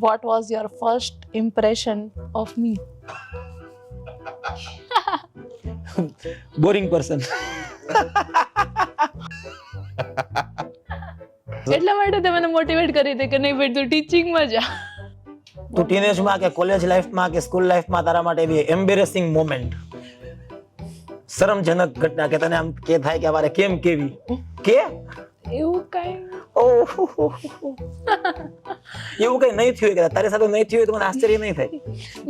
What was your first impression of me? Boring person. એટલા માટે તે મને મોટિવેટ કરી હતી કે નહીં ભાઈ તું ટીચિંગમાં જા. તું ટીનેજમાં કે કોલેજ લાઈફમાં કે સ્કૂલ લાઈફમાં તારા માટે એવી એમ્બેરેસિંગ મોમેન્ટ, શરમજનક ઘટના કે તને આમ કે થાય કે મારે કેમ કેવી કે એવું કઈ ઓહ એવું કઈ નહીં થયું કે તારી સાથે નહીં થયું તો મને આશ્ચર્ય નહીં થાય.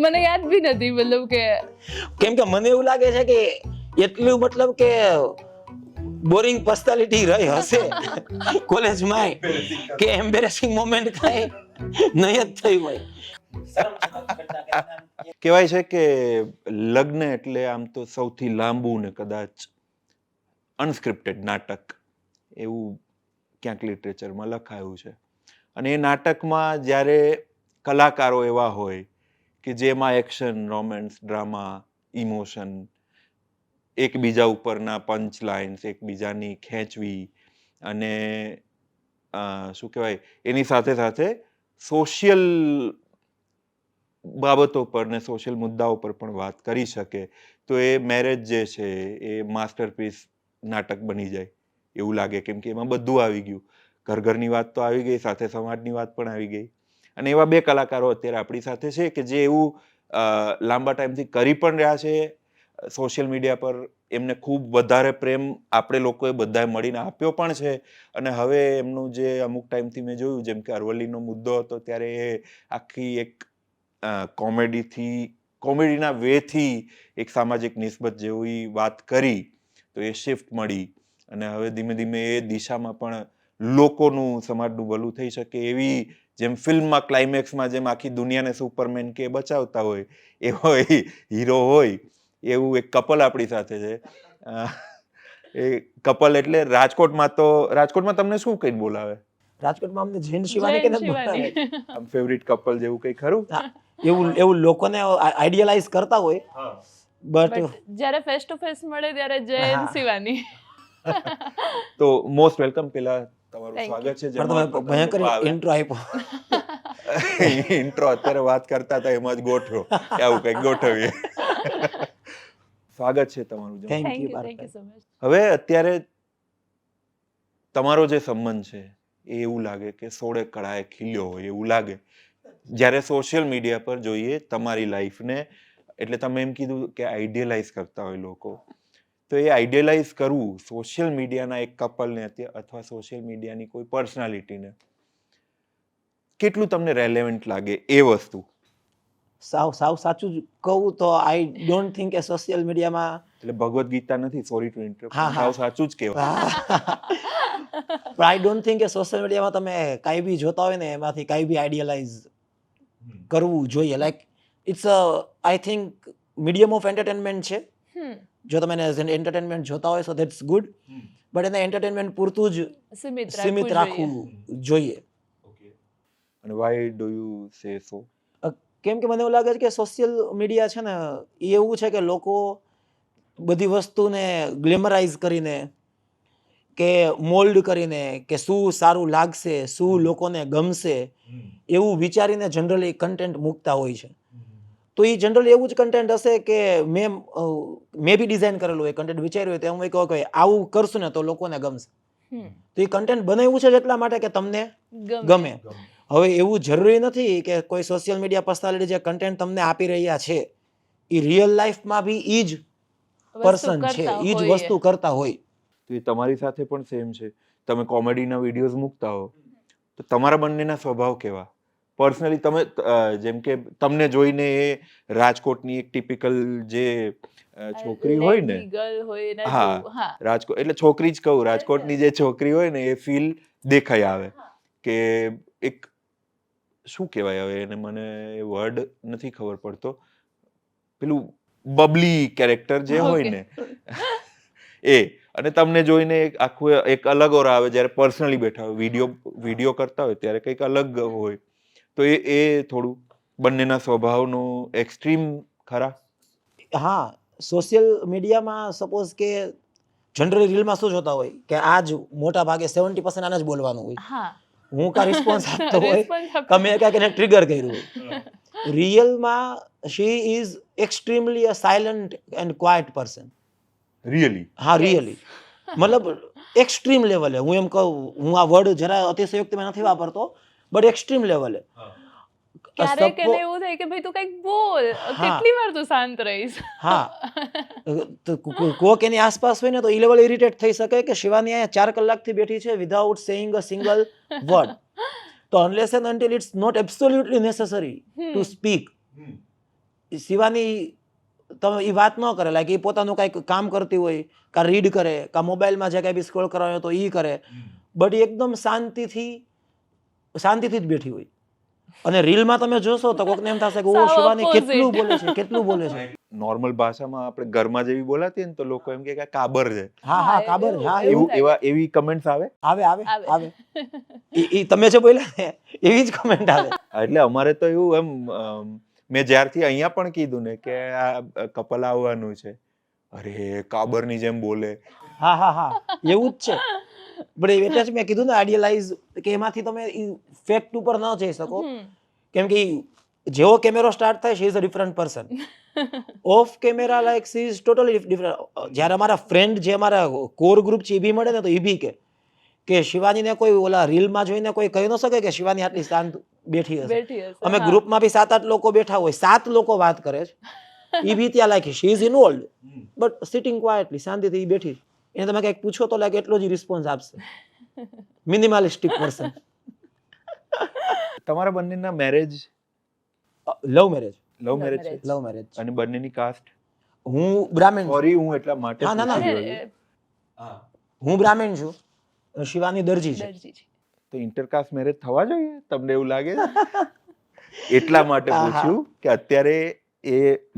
મને યાદ બી નથી મતલબ કે કેમ કે મને એવું લાગે છે કે એટલું મતલબ કે બોરિંગ પર્સનાલિટી રહી હશે કોલેજમાં કે એમ્બેરેસિંગ મોમેન્ટ કઈ નહીં જ થઈ હોય. કહેવાય છે કે લગ્ન એટલે આમ તો સૌથી લાંબુ ને કદાચ અનસ્ક્રિપ્ટેડ નાટક એવું ક્યાંક લિટરેચરમાં લખાયું છે. અને એ નાટકમાં જ્યારે કલાકારો એવા હોય કે જેમાં એક્શન, રોમેન્સ, ડ્રામા, ઇમોશન, એકબીજા ઉપરના પંચ લાઇન્સ, એકબીજાની ખેંચવી અને શું કહેવાય એની સાથે સાથે સોશિયલ બાબતો પર ને સોશિયલ મુદ્દાઓ પર પણ વાત કરી શકે તો એ મેરેજ જે છે એ માસ્ટરપીસ નાટક બની જાય એવું લાગે. કેમ કે એમાં બધું આવી ગયું, ઘરની વાત તો આવી ગઈ, સાથે સમાજની વાત પણ આવી ગઈ. અને એવા બે કલાકારો અત્યારે આપણી સાથે છે કે જે એવું લાંબા ટાઈમથી કરી પણ રહ્યા છે. સોશિયલ મીડિયા પર એમને ખૂબ વધારે પ્રેમ આપણે લોકોએ બધાએ મળીને આપ્યો પણ છે. અને હવે એમનું જે અમુક ટાઈમથી મેં જોયું, જેમ કે અરવલ્લીનો મુદ્દો હતો ત્યારે એ આખી એક કોમેડીના વેથી એક સામાજિક નિસ્બત જેવી વાત કરી તો એ શિફ્ટ મળી અને હવે ધીમે ધીમે એ દિશામાં પણ લોકોનું, સમાજનું ભલું થઈ શકે એવી, જેમ ફિલ્મમાં ક્લાઇમેક્સમાં જેમ આખી દુનિયાને સુપરમેન કે બચાવતા હોય એવો હીરો હોય એવું એક કપલ આપણી સાથે છે. એ કપલ એટલે રાજકોટમાં તમને શું કઈ બોલાવે? રાજકોટમાં અમને જૈન શિવાની કે નથી બોલાવે. આમ ફેવરિટ કપલ જેવું કઈ ખરું? એવું લોકોને આઈડિયલાઇઝ કરતા હોય બટ જ્યારે ફેસ ટુ ફેસ મળે ત્યારે જૈન શિવાની. તો મોસ્ટ વેલકમ. પેલા તમારું Thank સ્વાગત છે. તમે ભયંકર ઇન્ટ્રો આપ્યો. ઇન્ટ્રો અત્યારે વાત કરતા હતા એમાં જ ગોઠવો, આવું કઈક ગોઠવીએ. સ્વાગત છે તમારું. Thank thank you. You so much. હવે અત્યારે તમારો જે સંબંધ છે એ એવું લાગે કે સોળે કળાએ ખીલ્યો હોય એવું લાગે જ્યારે સોશિયલ મીડિયા પર જોઈએ તમારી લાઈફને. એટલે તમે એમ કીધું કે આઈડિયલાઇઝ કરતા હોય લોકો, તો એ આઈડિયલાઇઝ કરવું સોશિયલ મીડિયાના એક કપલને અથવા સોશિયલ મીડિયાની કોઈ પર્સનાલિટીને કેટલું તમને રેલેવન્ટ લાગે એ વસ્તુ? સાવ સાચું જ કહું તો આઈ ડોન્ટ થિંક કે સોશિયલ મીડિયામાં એટલે ભગવદ્ ગીતા નથી, સોરી ટુ ઇન્ટરપ્ટ, હા. સાવ સાચું જ કહેવાય. આઈ ડોન્ટ થિંક કે સોશિયલ મીડિયામાં તમે કાંઈ બી જોતા હોય ને એમાંથી કાંઈ બી આઈડિયલાઇઝ કરવું જોઈએ. Like it's I think medium of entertainment છે. જો તમે એને એન્ટરટેનમેન્ટ જોતા હોય સો ધેટ્સ ગુડ, બટ એને એન્ટરટેનમેન્ટ પૂરતું જ સીમિત રાખવું જોઈએ. અને વાય ડુ યુ સે સો? કેમ કે મને એવું લાગે છે કે સોશિયલ મીડિયા છે ને એ એવું છે કે લોકો બધી વસ્તુને ગ્લેમરાઇઝ કરીને કે મોલ્ડ કરીને કે શું સારું લાગશે, શું લોકોને ગમશે એવું વિચારીને જનરલી કન્ટેન્ટ મૂકતા હોય છે. તો એ જનરલી એવું જ કન્ટેન્ટ હશે કે મેં બી ડિઝાઇન કરેલું હોય, કન્ટેન્ટ વિચાર્યું હોય તો હું કહું કે આવું કરશું ને તો લોકોને ગમશે. તો એ કન્ટેન્ટ બનાવ્યું છે એટલા માટે કે તમને ગમે. હવે એવું જરૂરી નથી કે કોઈ સોશિયલ મીડિયા પર્સનાલિટી જે કન્ટેન્ટ તમને આપી રહ્યા છે એ રિયલ લાઈફમાં બી ઈ જ પર્સન છે, ઈ જ વસ્તુ કરતા હોય. તો એ તમારી સાથે પણ સેમ છે. તમે કોમેડીના વિડીયોઝ મૂકતા હો તો તમારા બંનેના સ્વભાવ કેવા? પર્સનલી તમે જેમ કે તમને જોઈને એ રાજકોટની એક ટિપિકલ જે છોકરી હોય ને, હા રાજકોટ એટલે છોકરી જ કહું, રાજકોટની જે છોકરી હોય ને એ ફીલ દેખાઈ આવે કે એક શું કહેવાય હવે એને, મને એ વર્ડ નથી ખબર પડતો, પેલું બબલી કેરેક્ટર જે હોય ને એ. અને તમને જોઈને આખું એક અલગ ઓર આવે જ્યારે પર્સનલી બેઠા હોય, વિડીયો કરતા હોય ત્યારે કંઈક અલગ હોય. તો એ થોડું બંનેના સ્વભાવનું એક્સ્ટ્રીમ ખરા? હા, સોશિયલ મીડિયામાં સપોઝ કે જનરલી રીલમાં શું જોતા હોય કે આ જ મોટા ભાગે 70% આને જ બોલવાનું હોય. હું કા રિસ્પોન્સ આપતો હોય Response આપતો. કે મેં કાંઈક એને ટ્રિગર કર્યું હોય. રિયલમાં she is extremely a silent and quiet person. Really હા, Yes. રિયલી. મતલબ એક્સ્ટ્રીમ લેવલે, હું એમ કહું, હું આ વર્ડ જરા અતિશયોક્તિમાં નથી વાપરતો, બટ એક્સ્ટ્રીમ લેવલે. ક્યારેક એને એવું થાય કે ભાઈ તું કંઈક બોલ, કેટલી વાર તું શાંત રહીશ. હા, તો કોક એની આસપાસ હોય ને તો એ લેવલ ઇરિટેટ થઈ શકે કે શિવાની અહીંયા 4 કલાકથી બેઠી છે without saying a single word. તો unless and until it's not absolutely necessary to speak, Shivani તમે એ વાત ન કરે, લાઈક એ પોતાનું કાંઈક કામ કરતી હોય, કાં રીડ કરે, કાં મોબાઈલમાં જે કાંઈ બી સ્ક્રોલ કરવાનો હોય તો એ કરે, બટ એ એકદમ શાંતિથી જ બેઠી હોય. અને રીલમાં તમે જોશો તો કોકને એમ થશે કે ઓ સાવ શિવાની opposite. કેટલું બોલે છે. નોર્મલ ભાષામાં આપણે ઘરમાં જેવી બોલાતી હોય ને તો લોકો એમ કે આ કાબર છે, હા, હા, કાબર, એવું- હા, એવું એવું એવી કમેન્ટ્સ આવે. આવે. ઈ તમે જે બોલ્યા ને એવી જ કમેન્ટ આવે. એટલે અમારે તો એવું મેં જ્યારથી અહીંયા પણ કીધું ને કે આ કપલ આવવાનું છે, અરે કાબરની જેમ બોલે. હા, એવું જ છે. પણ એટલે જ મેં કીધું ને, આઈડિયલાઇઝ, કે એમાંથી તમે ફેક્ટ ઉપર ન જઈ શકો, કેમ કે જેવો કેમેરો સ્ટાર્ટ થાય she is a different person. Off camera like she is totally different. જ્યારે અમારા ફ્રેન્ડ, જે અમારા કોર ગ્રુપ છે, એ બી મળે ને તો એ બી કે શિવાનીને કોઈ ઓલા રીલમાં જોઈને કોઈ કહી ન શકે કે શિવાની આટલી શાંત બેઠી હશે. બેઠી હશે. અમે હા. ગ્રુપમાં બી 7-8 લોકો બેઠા હોય, 7 લોકો વાત કરે છે, એ બી ત્યાં like she is involve, but sitting quietly, શાંતિથી ઈ બેઠી. એને તમે કંઈક પૂછો તો લાઈક એટલો જ રિસ્પોન્સ આપશે. મિનિમાલિસ્ટિક પર્સન. તમારા બંનેના marriage love marriage. Love marriage છે લવ મેરેજ. અને બંનેની કાસ્ટ? હું બ્રાહ્મણ છું. સોરી, હું એટલા માટે હા, ના, ના. પૂછી અરે, રહ્યો છું. હું બ્રાહ્મણ છું, શિવાની દરજી છે. દરજી છે. તો ઇન્ટરકાસ્ટ મેરેજ થવા જોઈએ, તમને એવું લાગે છે? એટલા માટે હા, હા. પૂછ્યું કે અત્યારે એ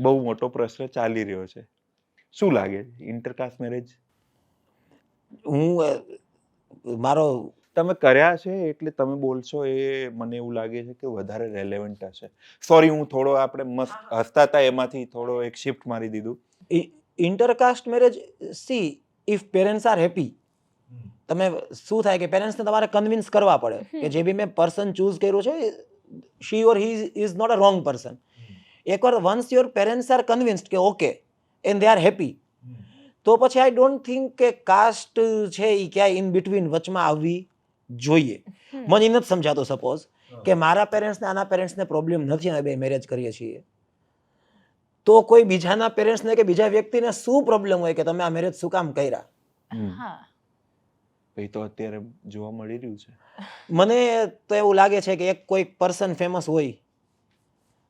બહુ મોટો પ્રશ્ન ચાલી રહ્યો છે. શું લાગે ઇન્ટરકાસ્ટ મેરેજ? હું મારો તમે કર્યા છે એટલે તમે બોલશો એ મને એવું લાગે છે કે વધારે રેલેવન્ટ હશે. સોરી, હું થોડો આપણે મસ્ત હસતા હતા એમાંથી થોડો એક શિફ્ટ મારી દીધું. Intercaste marriage, C if parents are happy, તમે શું થાય કે પેરેન્ટ્સને તમારે કન્વિન્સ કરવા પડે કે જે બી મેં પર્સન ચૂઝ કર્યું છે, she or he is not a wrong person. એકવાર once your parents are convinced કે okay and they are happy, તો પછી આઈ ડોન્ટ થિંક કે કાસ્ટ છે એ ક્યાંય ઇન બિટવીન વચમાં આવવી જોઈએ. મને એ નથી સમજાતો સપોઝ કે મારા પેરેન્ટ્સને આના પેરેન્ટ્સને પ્રોબ્લેમ નથી અને બે મેરેજ કરીએ છીએ, તો કોઈ બીજાના પેરેન્ટ્સને કે બીજા વ્યક્તિને શું પ્રોબ્લેમ હોય કે તમે આ મેરેજ શું કામ કર્યા? હા. એ તો અત્યારે જોવા મળી રહ્યું છે. મને તો એવું લાગે છે કે એક કોઈ પર્સન ફેમસ હોય,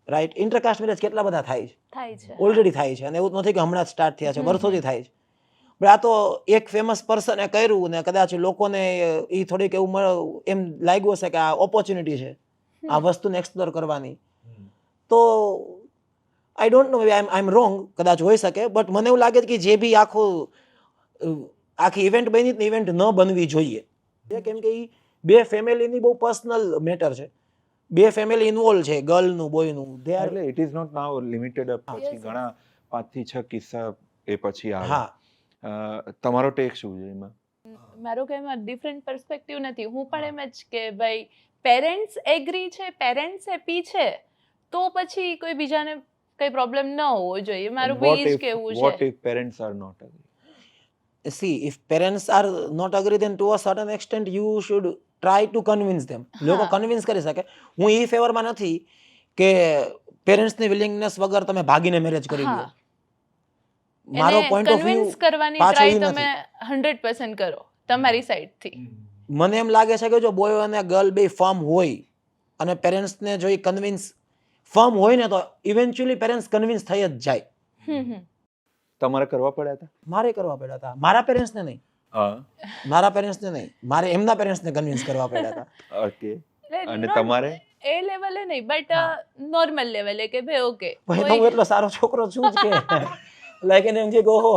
રાઈટ, ઇન્ટરકાસ્ટ મેરેજ કેટલા બધા થાય છે, થાય છે. ઓલરેડી થાય છે, અને એવું નથી કે હમણાં જ સ્ટાર્ટ થયા છે, વર્ષોથી થાય છે. પણ આ તો એક ફેમસ પર્સને કર્યું ને કદાચ લોકોને એ થોડીક એવું એમ લાગ્યું હશે કે આ ઓપોર્ચ્યુનિટી છે આ વસ્તુને એક્સપ્લોર કરવાની, તો I don't know, I M wrong, કદાચ હોઈ શકે, બટ મને એવું લાગે છે કે જે બી આખી ઇવેન્ટ બની ને ઇવેન્ટ ન બનવી જોઈએ, કેમ કે એ બે ફેમિલીની બહુ પર્સનલ મેટર છે, બે ફેમિલી ઇન્વોલ્વ છે, ગર્લનું બોયનું, દે આર. એટલે it is not now limited up. પછી Yes, ઘણા 5 થી 6 કિસ્સા એ પછી આવે. હા, તમારો ટેક શું છે એમાં? મારો કઈ એમાં ડિફરન્ટ પર્સપેક્ટિવ નથી. હું પણ એમ જ કે ભાઈ પેરેન્ટ્સ એગ્રી છે, પેરેન્ટ્સ હેપી છે, તો પછી કોઈ બીજાને કઈ પ્રોબ્લેમ ન હોવો જોઈએ. મારું બી જ કેવું What છે. if parents are not agree? see, if parents are not agree, then to a certain extent you should try to convince them. લોકો કન્વિન્સ કરી શકે. હું એ ફેવરમાં નથી કે પેરેન્ટ્સની વિલિંગનેસ વગર તમે ભાગીને મેરેજ કરી લો. હા. મારો એને પોઈન્ટ ઓફ વ્યૂ કન્વિન્સ કરવાની પાછો ટ્રાય ઈ તમે 100% કરો તમારી સાઈડથી. મને એમ લાગે છે કે જો બોય અને ગર્લ બે ફર્મ હોય અને પેરેન્ટ્સને જો એ કન્વિન્સ ફર્મ હોય ને તો ઇવેન્ચ્યુઅલી પેરેન્ટ્સ કન્વિન્સ થઈ જ જાય. તમારે કરવા પડ્યા હતા? મારે કરવા પડ્યા હતા, મારા પેરેન્ટ્સને નહીં, હા, મારા પેરેન્ટ્સને નહીં, મારે એમના પેરેન્ટ્સને કન્વિન્સ કરવા પડ્યા હતા. ઓકે. એટલે અને not તમારે? એ લેવલે નહીં, બટ નોર્મલ લેવલે કે ભાઈ ઓકે પછી તો હું એટલો સારો છોકરો છું જ કે લાઈક એને એમ કે ઓહો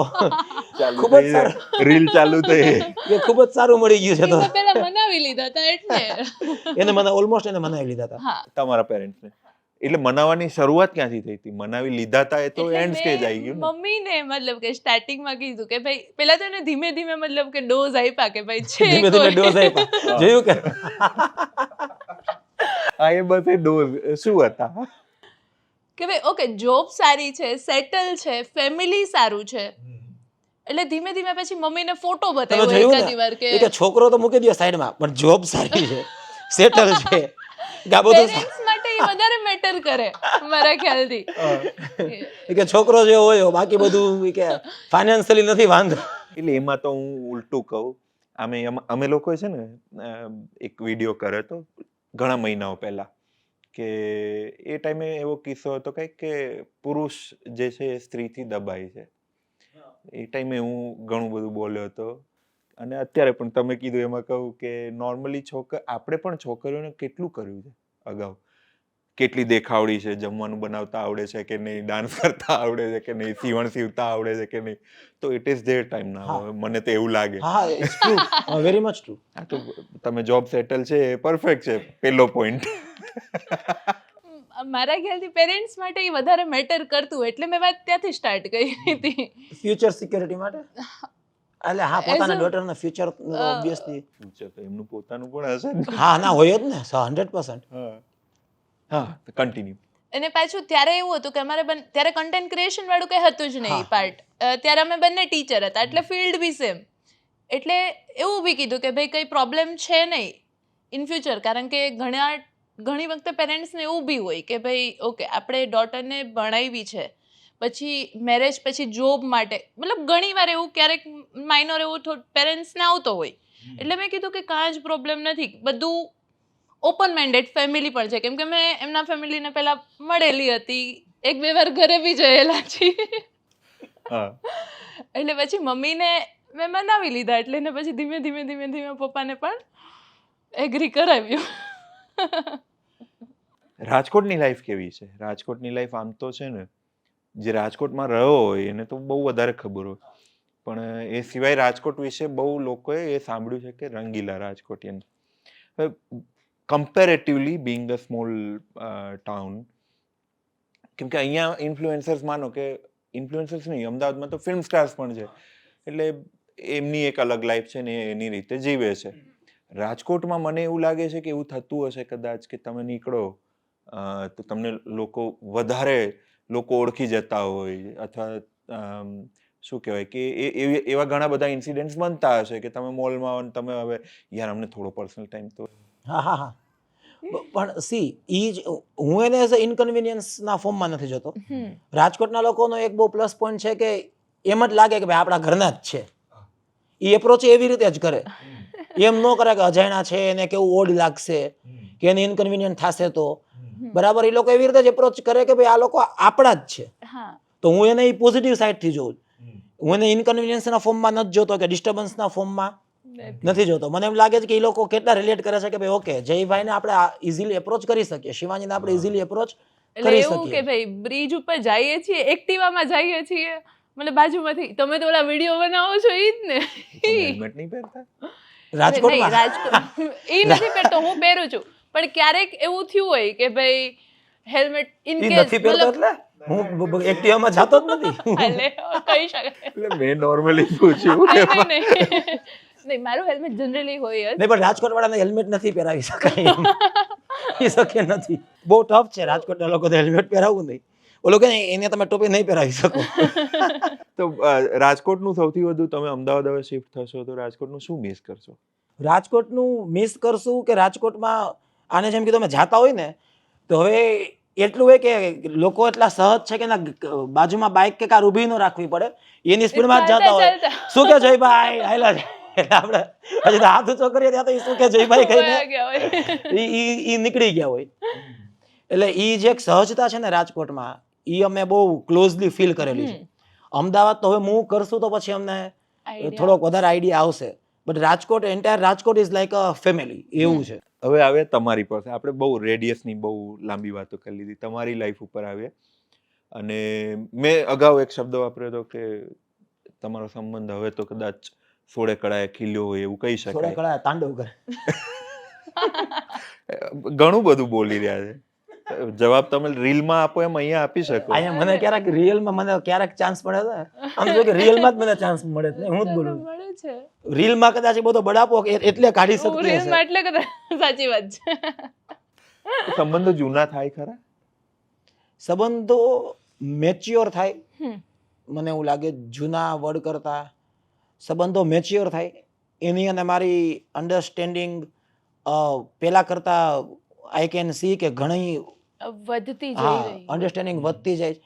ચાલુ ખૂબ જ થઈ સારું, રીલ ચાલુ થઈ. કે ખૂબ જ સારું મળી ગયું છે, તો મેં પહેલા મનાવી લીધા હતા એટલે એને મને ઓલમોસ્ટ એને મનાવી લીધા હતા. હા. તમારા પેરેન્ટ્સને એટલે મનાવવાની શરૂઆત ક્યાંથી થઈ હતી? મનાવી લીધા હતા એ તો એટલે એન્ડ સ્ટેજ મેં આવી ગયું ને. મમ્મીને મતલબ કે સ્ટાર્ટિંગમાં કીધું કે ભાઈ પેલા તો એને ધીમે ધીમે મતલબ કે ડોઝ આપ્યા કે ભાઈ છે ધીમે ધીમે કોઈ. ડોઝ આપ્યા જોયું કે આ એ બધે ડોઝ શું હતા? કે ભાઈ ઓકે જોબ સારી છે, સેટલ છે, ફેમિલી સારું છે, એટલે ધીમે ધીમે પછી મમ્મીને ફોટો તમે બતાવ્યો જોયું એકાદી વાર ને એ કે છોકરો તો મૂકી દો સાઈડમાં પણ જોબ સારી છે, સેટલ છે, કે આ બધું પેરેન્ટ્સ માટે એ વધારે મેટર કરે મારા ખ્યાલથી. એ કે છોકરો જે હોય બાકી બધું એ કે ફાઇનાન્શિયલી નથી વાંધો. એટલે એમાં તો હું ઉલટું કહું. અમે લોકોએ છે ને એક વિડીયો કર્યો હતો ઘણા મહિનાઓ પહેલા, કે એ ટાઈમે એવો કિસ્સો હતો કંઈક કે પુરુષ જે છે એ સ્ત્રીથી દબાય છે. એ ટાઈમે હું ઘણું બધું બોલ્યો હતો. અને અત્યારે પણ તમે કીધું એમાં કહું કે નોર્મલી આપણે પણ છોકરીઓને કેટલું કર્યું છે અગાઉ, કેટલી દેખાવડી છે, જમવાનું બનાવતા આવડે છે કે નહીં, ડાન્સ કરતા આવડે છે કે નહીં, સીવણ સીવતા આવડે છે કે નહીં. તો ઇટ ઇઝ ધેર ટાઈમ ના, મને તો એવું લાગે. હા it's true, very much true. હા તો તમે જોબ સેટલ છે એ પરફેક્ટ છે, પહેલો પોઈન્ટ. મારા ખ્યાલથી પેરેન્ટ્સ માટે એ વધારે મેટર કરતું એટલે મેં વાત ત્યાંથી સ્ટાર્ટ કરી હતી. ફ્યુચર સિક્યોરિટી માટે એટલે હા પોતાના ડોટરના ફ્યુચર ઓબ્વિયસલી એમનું પોતાનું પણ હશે ને. હા ના હોય જ ને 100%. હા કન્ટિન્યુ. અને પાછું ત્યારે એવું હતું કે અમારે ત્યારે કન્ટેન્ટ ક્રિએશન વાળું કંઈ હતું જ નહીં પાર્ટ. ત્યારે અમે બંને ટીચર હતા એટલે ફિલ્ડ બી સેમ. એટલે એવું બી કીધું કે ભાઈ કંઈ પ્રોબ્લેમ છે નહીં ઇન ફ્યુચર, કારણ કે ઘણી વખતે પેરેન્ટ્સને એવું બી હોય કે ભાઈ ઓકે આપણે ડોટરને ભણાવી છે, પછી મેરેજ પછી જોબ માટે, મતલબ ઘણી વાર એવું ક્યારેક માઇનોર એવું પેરેન્ટ્સને આવતો હોય. એટલે મેં કીધું કે કાંઈ જ પ્રોબ્લેમ નથી, બધું ઓપન માઇન્ડેડ ફેમિલી પણ છે, કેમ કે મેં એમના ફેમિલીને પહેલા મળેલી હતી, 1-2 વાર ઘરે બી જયેલા છીએ. એટલે પછી મમ્મીને મેં મનાવી લીધા, એટલે ને પછી ધીમે ધીમે પપ્પાને પણ એગ્રી કરાવ્યું. રાજકોટની લાઈફ કેવી છે? રાજકોટની લાઈફ આમ તો છે ને, જે રાજકોટમાં રહ્યો હોય એને તો બહુ વધારે ખબર હોય, પણ એ સિવાય રાજકોટ વિશે બહુ લોકોએ એ સાંભળ્યું છે કે રંગીલા Rajkotian. Comparatively being a small town, કેમ કે અહીંયા ઇન્ફ્લુએન્સર્સ, માનો કે ઇન્ફ્લુએન્સર્સ નહીં, અમદાવાદમાં તો ફિલ્મ સ્ટાર્સ પણ છે, એટલે એમની એક અલગ લાઈફ છે ને એની રીતે જીવે છે. રાજકોટમાં મને એવું લાગે છે કે એવું થતું હશે કદાચ કે તમે નીકળો તો તમને વધારે લોકો ઓળખી જતા હોય, અથવા શું કહેવાય કે એવા ઘણા બધા ઇન્સિડન્ટ્સ બનતા હશે કે તમે મોલમાં તમે હવે યાર અમને થોડો પર્સનલ ટાઈમ તો. હા પણ સી હું એને એઝ અ ઇનકન્વિનિયન્સના ફોર્મમાં નથી જોતો. રાજકોટના લોકોનો એક બહુ પ્લસ પોઈન્ટ છે કે એમ જ લાગે કે ભાઈ આપણા ઘરના જ છે. એ એપ્રોચ એવી રીતે જ કરે, એમ ન કરે કે અજાણ્યા છે એને કેવું ઓડ લાગશે કે એને ઇનકન્વિનિયન્ટ થશે. તો બરાબર એ લોકો એવી રીતે જ એપ્રોચ કરે કે ભાઈ આ લોકો આપણા જ છે. તો હું એને એ પોઝિટિવ સાઈડથી જોઉં, હું એને ઇનકન્વિનિયન્સના ફોર્મમાં નથી જોતો કે ડિસ્ટર્બન્સના ફોર્મમાં નથી જોતો. મને એમ લાગે છે કે એ લોકો કેટલા રિલેટ કરે છે કે ભાઈ ઓકે જયભાઈને આપણે ઇઝીલી એપ્રોચ કરી શકીએ, શિવાનીને આપણે ઇઝીલી એપ્રોચ કરી એવું કે શકીએ. ભાઈ બ્રિજ ઉપર જઈએ છીએ, એક્ટિવામાં જઈએ છીએ, મતલબ બાજુમાંથી તમે તો ઓલા વિડીયો બનાવો છો ઈ જ ને. હેલ્મેટ નહીં પહેરતા રાજકોટમાં રાજકોટ ઈ નથી પહેરતો, હું પહેરું છું, પણ ક્યારેક એવું થયું હોય કે ભાઈ હેલ્મેટ ઇન ઈ કેસ નથી પહેરતો એટલે હું એક્ટિવામાં જતો જ નથી. કહી શકાય. એટલે મેં નોર્મલી પૂછ્યું. નહીં મારું હેલ્મેટ જનરલી હોય જ. નહીં પણ રાજકોટ વાળાને હેલ્મેટ નથી પહેરાવી શકાય એમ. એ શક્ય નથી, બહુ ટફ છે રાજકોટના લોકોને હેલ્મેટ પહેરાવવું. નહીં ઓલો કે એને તમે ટોપી નહીં પહેરાવી શકો. તો રાજકોટનું સૌથી વધુ તમે અમદાવાદ હવે શિફ્ટ થશો તો રાજકોટનું શું મિસ કરશો? રાજકોટનું મિસ કરશું કે રાજકોટમાં આને જેમ કે તમે જાતા હોય ને તો હવે એટલું હોય કે લોકો એટલા સહજ છે કે એના બાજુમાં બાઇક કે કાર ઊભી ન રાખવી પડે, એની સ્પીડમાં જ જતા હોય. શું કે જયભાઈ હાયલા છે, એટલે આપણે હજી તો હાથ ઊંચો કરીએ ત્યાં તો શું કે જયભાઈ કહીને ઈ નીકળી ગયા હોય. એટલે ઈ જે એક સહજતા છે ને રાજકોટમાં, ઈ અમે બહુ ક્લોઝલી ફીલ કરેલી છે. અમદાવાદ તો હવે મૂવ કરશું તો પછી અમને થોડોક વધારે આઈડિયા આવશે, but Rajkot entire Rajkot is like a family એવું છે. હવે આવે તમારી પાસે, આપણે બહુ રેડિયસની બહુ લાંબી વાતો કરી લીધી, તમારી લાઈફ ઉપર આવે. અને મેં અગાઉ એક શબ્દ વાપર્યો હતો કે તમારો સંબંધ હવે તો કદાચ સોળે કળાએ ખીલ્યો હોય એવું કહી શકાય. સોળે કળાએ તાંડવ કરે. ઘણું બધું બોલી રહ્યા છે. જવાબ તમે રીલમાં આપો એમ અહીંયા આપી શકો. અહીંયા મને ક્યારેક રિયલમાં મને ક્યારેક ચાન્સ મળે છે, આમ જો કે રિયલમાં જ મને ચાન્સ મળે છે, હું જ બોલું મળે છે રીલમાં કદાચ એ બધો બડાપો એટલે કાઢી હું શકતી હશે. રીલમાં એટલે કદાચ સાચી વાત છે. સંબંધો જૂના થાય ખરા? સંબંધો મેચ્યોર થાય, હમ. મને એવું લાગે જૂના વર્ડ કરતા સંબંધો મેચ્યોર થાય, એની અને મારી અન્ડરસ્ટેન્ડિંગ પેલા કરતા આઈ કેન સી કે ઘણી વધતી જઈ હા રહી. અન્ડરસ્ટેન્ડિંગ વધતી જાય.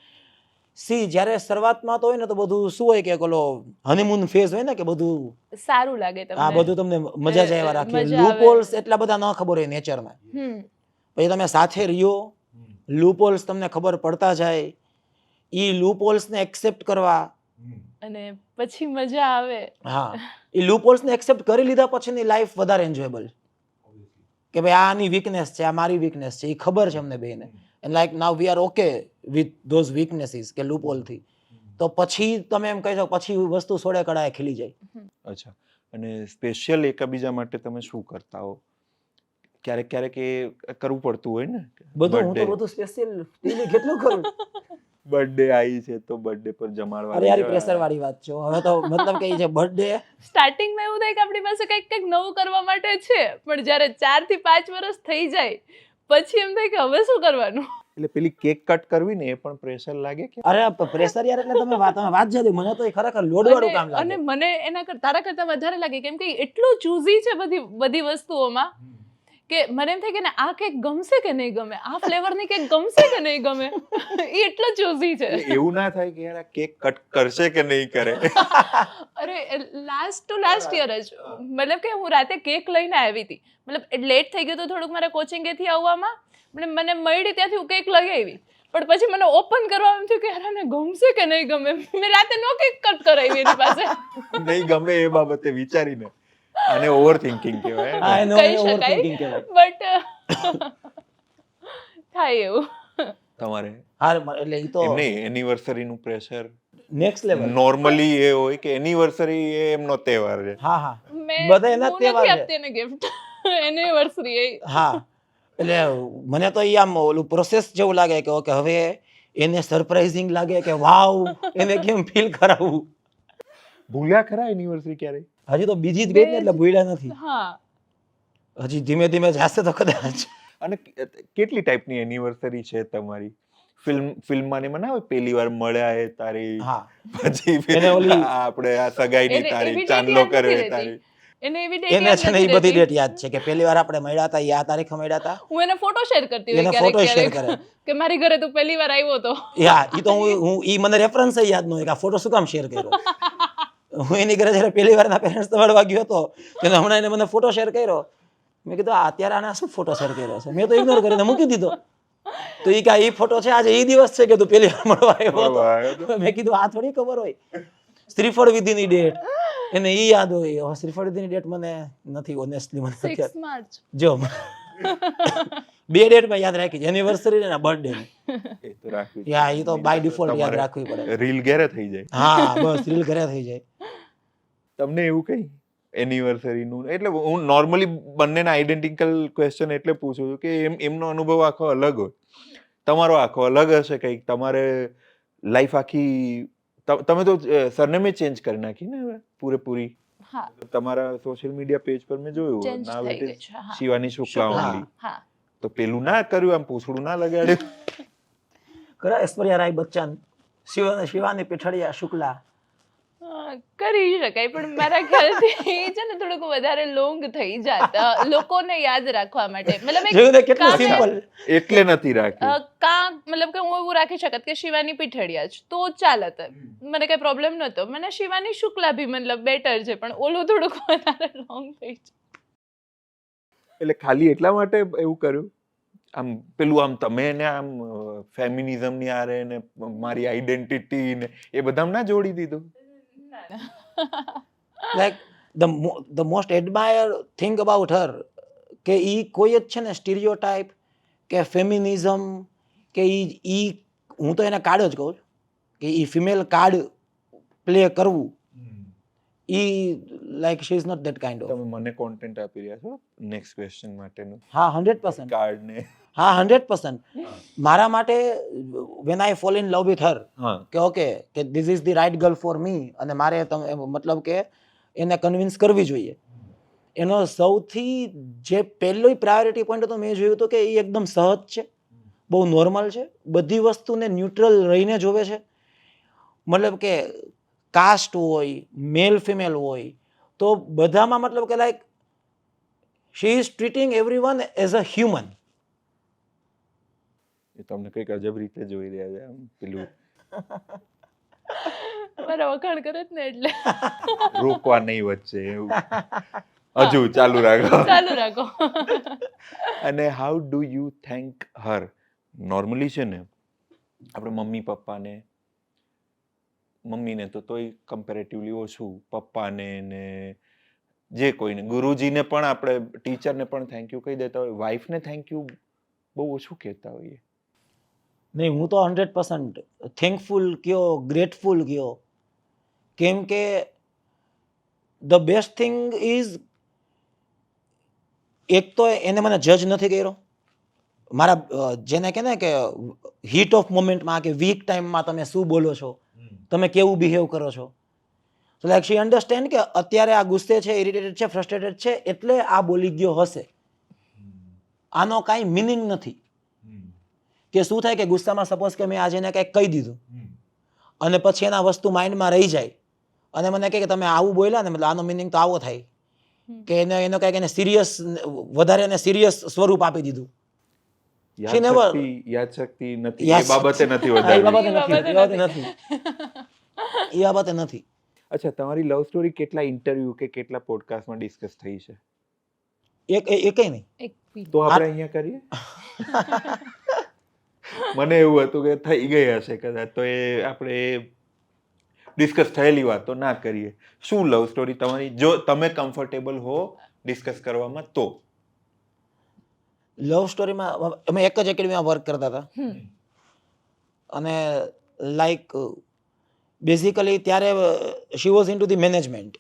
સી જ્યારે શરૂઆતમાં તો હોય ને તો બધું શું હોય કે ઓલો હનીમૂન ફેઝ હોય ને કે બધું સારું લાગે તમને. આ બધું તમને મજા જ આવ્યા રાખે. મજા આવે. લૂપહોલ્સ એટલા બધા ન ખબર હોય નેચરના, હમ. પછી તમે સાથે રહ્યો, લૂપહોલ્સ તમને ખબર પડતા જાય, ઈ લૂપહોલ્સને એક્સેપ્ટ કરવા, અને પછી મજા આવે. હા એ લૂપહોલ્સને એક્સેપ્ટ કરી લીધા પછીની લાઈફ વધારે એન્જોયેબલ, કે ભાઈ આની વીકનેસ છે, આ મારી વીકનેસ છે, એ ખબર છે અમને બેને, and like now we are okay with those weaknesses કે લૂપહોલ થી, તો પછી તમે એમ કહી શકો પછી વસ્તુ સોળે કળાએ ખીલી જાય. અચ્છા, અને સ્પેશિયલ એકબીજા માટે તમે શું કરતા હો? ક્યારેક ક્યારેક એ કરવું પડતું હોય ને. બધું હું તો બધું સ્પેશિયલ કેટલું કરું. બર્થડે આવી છે તો બર્થડે પર જમાડવા. અરે યાર પ્રેશર વાળી વાત છે હવે તો, મતલબ કે જે બર્થડે સ્ટાર્ટિંગમાં એવું થાય કે આપણી પાસે કંઈક નવું કરવા માટે છે, પણ જ્યારે 4 થી 5 વર્ષ થઈ જાય પછી એમ થાય કે હવે શું કરવાનું. એટલે પેલી કેક કટ કરવી ને એ પણ પ્રેશર લાગે કે? અરે પ્રેશર યાર, એટલે તમે વાત જતી, મને તો એ ખરેખર લોડ વાળું કામ લાગે. અને મને એના તારા કરતા વધારે લાગે, કેમ કે એટલું ચૂઝી છે બધી વસ્તુઓમાં કે મને એમ થાય કે આ કેક ગમશે કે નહીં ગમે, આ ફ્લેવરની કેક ગમશે કે નહીં ગમે, એ એટલો ચૂઝી છે. એવું ના થાય કે યાર આ કેક કટ કરશે કે નહીં કરે? અરે લાસ્ટ યર જ મતલબ કે હું રાતે કેક લઈને આવી હતી, મતલબ લેટ થઈ ગયું તો થોડુંક મારે કોચિંગેથી આવવામાં, મને મળી ત્યાંથી હું કેક લઈ આવી, પણ પછી મને ઓપન કરવા એમ થયું કે યાર આને ગમશે કે નહીં ગમે, મેં રાતે નો કેક કટ કરાવી એની પાસે. નહીં ગમે એ બાબતે વિચારીને, આને ઓવર થિંકિંગ કહેવાય. હા એનો કહી ઓવરથિંકિંગ શકાય, કહેવાય. બટ થાય એવું. તમારે હા એટલે ઈ તો એમ નહીં, એનિવર્સરી નું પ્રેશર નેક્સ્ટ લેવલ. નોર્મલી એ હોય કે એનિવર્સરી એ એમનો તહેવાર છે. હા હા મેં બધા એના હું તહેવાર નથી છે. આપતી એને ગિફ્ટ એનિવર્સરી એ. હા એટલે મને તો ઈ આમ ઓલું પ્રોસેસ જેવું લાગે કે ઓકે હવે એને સરપ્રાઇઝિંગ લાગે કે વાવ, એને કેમ ફીલ કરાવવું. ભૂલ્યા ખરા એનિવર્સરી ક્યારે? હજી તો બીજી જ ગઈ ને એટલે ભૂલ્યા નથી, હા, હજી ધીમે ધીમે જશે તો કદાચ. અને કેટલી ટાઈપની એનિવર્સરી છે તમારી? ફિલ્મમાં ને મને આવે પેલી વાર મળ્યા એ તારી, હા પછી એને ઓલી- આપણે આ સગાઈની એને તારીખ, એવી ચાંદલો date યાદ કરે નથી તારીખ. એને એવી એને ડેટ છે ને એ બધી ડેટ યાદ છે કે પહેલી વાર આપણે મળ્યા હતા, આ તારીખે મળ્યા હતા. હું એને ફોટો શેર કરતી હોય એને ક્યારેક photo share ક્યારેક કરે. કે મારી ઘરે તું પહેલી વાર આવ્યો તો. યા ઈ તો હું ઈ મને રેફરન્સ યાદ ન હોય કે આ ફોટો શું કામ શેર કર્યો. હું એની ઘરે જ્યારે પહેલી વાર એના પેરેન્ટ્સ મળવા ગયો હતો તેને હમણાં એને મને ફોટો શેર કર્યો, મેં કીધું આ અત્યારે આને શું ફોટો શેર કર્યો છે, મેં તો ઇગ્નોર કરીને મૂકી દીધો. તો ઈ કે આ ઈ ફોટો છે, આજે ઈ દિવસ છે કે તું પહેલી વાર મળવા આવ્યો હતો. મેં કીધું આ થોડી ખબર હોય, શ્રીફળ વિધિની ડેટ એને ઈ યાદ હોય. હવે શ્રીફળ વિધિની ડેટ મને નથી ઓનેસ્ટલી, મને 6 અત્યારે માર્ચ. જો 2 ડેટ મેં યાદ રાખી છે, એનિવર્સરી ને બર્થડે. એ તો રાખવી જ યા ઈ તો બાય પડે. ડિફોલ્ટ યાદ તમારે રાખવી પડે. રીલ ઘેરે થઈ જાય. હા બસ રીલ ઘરે થઈ જાય. તમને એવું કઈ એનિવર્સરી નું, એટલે હું નોર્મલી બંનેના આઈડેન્ટિકલ ક્વેશ્ચન એટલે પૂછું છું કે એમનો અનુભવ આખો અલગ હોય, તમારો આખો અલગ હશે કંઈક. તમારે લાઈફ આખી તમે તો સરનેમે ચેન્જ કરી નાખી ને હવે પૂરેપૂરી. હા, તમારા સોશિયલ મીડિયા પેજ પર મેં જોયું ચેન્જ નાવ થઈ ઇટ ગઈ ઇઝ છે. હા શિવાની શુક્લા હા. only. હા, તો પેલું ના કર્યું, આમ પૂછડું ના લગાડ્યું? ખરા ઐશ્વર્યા રાય બચ્ચન, શિવાની પીઠડિયા શુક્લા. કરી શકાય, પણ મારા ખ્યાલથી એ છે ને થોડુંક વધારે લોંગ થઈ જાત લોકોને યાદ રાખવા માટે. મતલબ એક જોયું ને કેટલું કામ છે. સિમ્પલ. એટલે નથી રાખ્યું. મતલબ કે હું એવું રાખી શકત કે શિવાની પીઠડિયા જ તો ચાલત, મને કઈ પ્રોબ્લેમ નતો. મને શિવાની શુક્લા ભી મતલબ બેટર છે, પણ ઓલું થોડુંક વધારે લોંગ થઈ જાય. એટલે ખાલી એટલા માટે એવું કર્યું? આમ પેલું આમ તમે ને આમ ફેમિનિઝમ ની આરે ને મારી આઈડેન્ટિટી ને એ બધામાં ના જોડી દીધું? Like the most admire thing about her કે ઈ કોઈ જ છે ને સ્ટીરિયોટાઇપ કે ફેમિનિઝમ કે ઈ હું તો એને કાર્ડ જ કહું છું કે ઈ ફિમેલ કાર્ડ પ્લે કરવું ઈ like she is not that kind of. તમે મને કોન્ટેન્ટ આપી રહ્યા છો નેક્સ્ટ ક્વેશ્ચન માટેનું હા 100%. કાર્ડ ને હા 100%. મારા માટે when I fall in love with her હા કે ઓકે કે this is the right girl for me અને મારે મતલબ કે એને કન્વિન્સ કરવી જોઈએ, એનો સૌથી જે પહેલો પ્રાયોરિટી પોઈન્ટ હતો મેં જોયું હતું કે એ એકદમ સહજ છે, બહુ નોર્મલ છે, બધી વસ્તુને ન્યુટ્રલ રહીને જોવે છે. મતલબ કે કાસ્ટ હોય, મેલ ફિમેલ હોય તો બધામાં મતલબ કે like she is treating everyone as a human. એ તમને કઈક અજબ રીતે જોઈ રહ્યા છે આમ પેલું મારા વખાણ કરે જ ને એટલે રોકવા નહીં વચ્ચે એવું. હજુ ચાલુ રાખો. ચાલુ રાખો. અને how do you thank Har? Normally છે ને આપણે મમ્મી પપ્પાને, મમ્મીને તો તોય કમ્પેરેટિવલી ઓછું, પપ્પાને ને જે કોઈને, ગુરુજીને પણ આપણે, ટીચરને પણ થેન્ક યુ કહી દેતા હોય, વાઈફને થેન્ક યુ બહુ ઓછું કહેતા હોઈએ. નહીં, હું તો 100% થેન્કફુલ કયો, ગ્રેટફુલ કયો. કેમ કે ધ બેસ્ટ થિંગ ઇઝ, એક તો એને મને જજ નથી કર્યો. મારા જેને કહે ને કે હીટ ઓફ મોમેન્ટમાં કે વીક ટાઈમમાં તમે શું બોલો છો, તમે કેવું બિહેવ કરો છો. તો લાઈક શી અન્ડરસ્ટેન્ડ કે અત્યારે આ ગુસ્સે છે, ઇરિટેટેડ છે, ફ્રસ્ટ્રેટેડ છે એટલે આ બોલી ગયો હશે. આનો કાંઈ મિનિંગ નથી. કે શું થાય કે ગુસ્સામાં સપોઝ કે મેં આજે એને કંઈક કહી દીધું અને પછી એના વસ્તુ માઇન્ડમાં રહી જાય અને મને કહે કે તમે આવું બોલ્યા ને, મતલબ આનો મિનિંગ તો આવો થાય કે એનો કંઈક એને સિરિયસ, વધારે એને સિરિયસ સ્વરૂપ આપી દીધું. યાદશક્તિ નથી, એ બાબતે નથી વધારે. એ બાબતે નથી. અચ્છા, તમારી લવ સ્ટોરી કેટલા ઇન્ટરવ્યુ કે કેટલા પોડકાસ્ટમાં ડિસ્કસ થઈ છે? એકેય નહીં. તો આપણે અહીંયા કરીએ. મને એવું હતું કે થઈ ગઈ હશે કદાચ, તો એ આપણે ડિસ્કસ થયેલી વાતો ના કરીએ. શું લવ સ્ટોરી તમારી, જો તમે કમ્ફર્ટેબલ હો ડિસ્કસ કરવામાં તો? લવ સ્ટોરીમાં અમે એક જ એકેડમીમાં વર્ક કરતા હતા અને લાઈક બેઝિકલી ત્યારે she was into the management,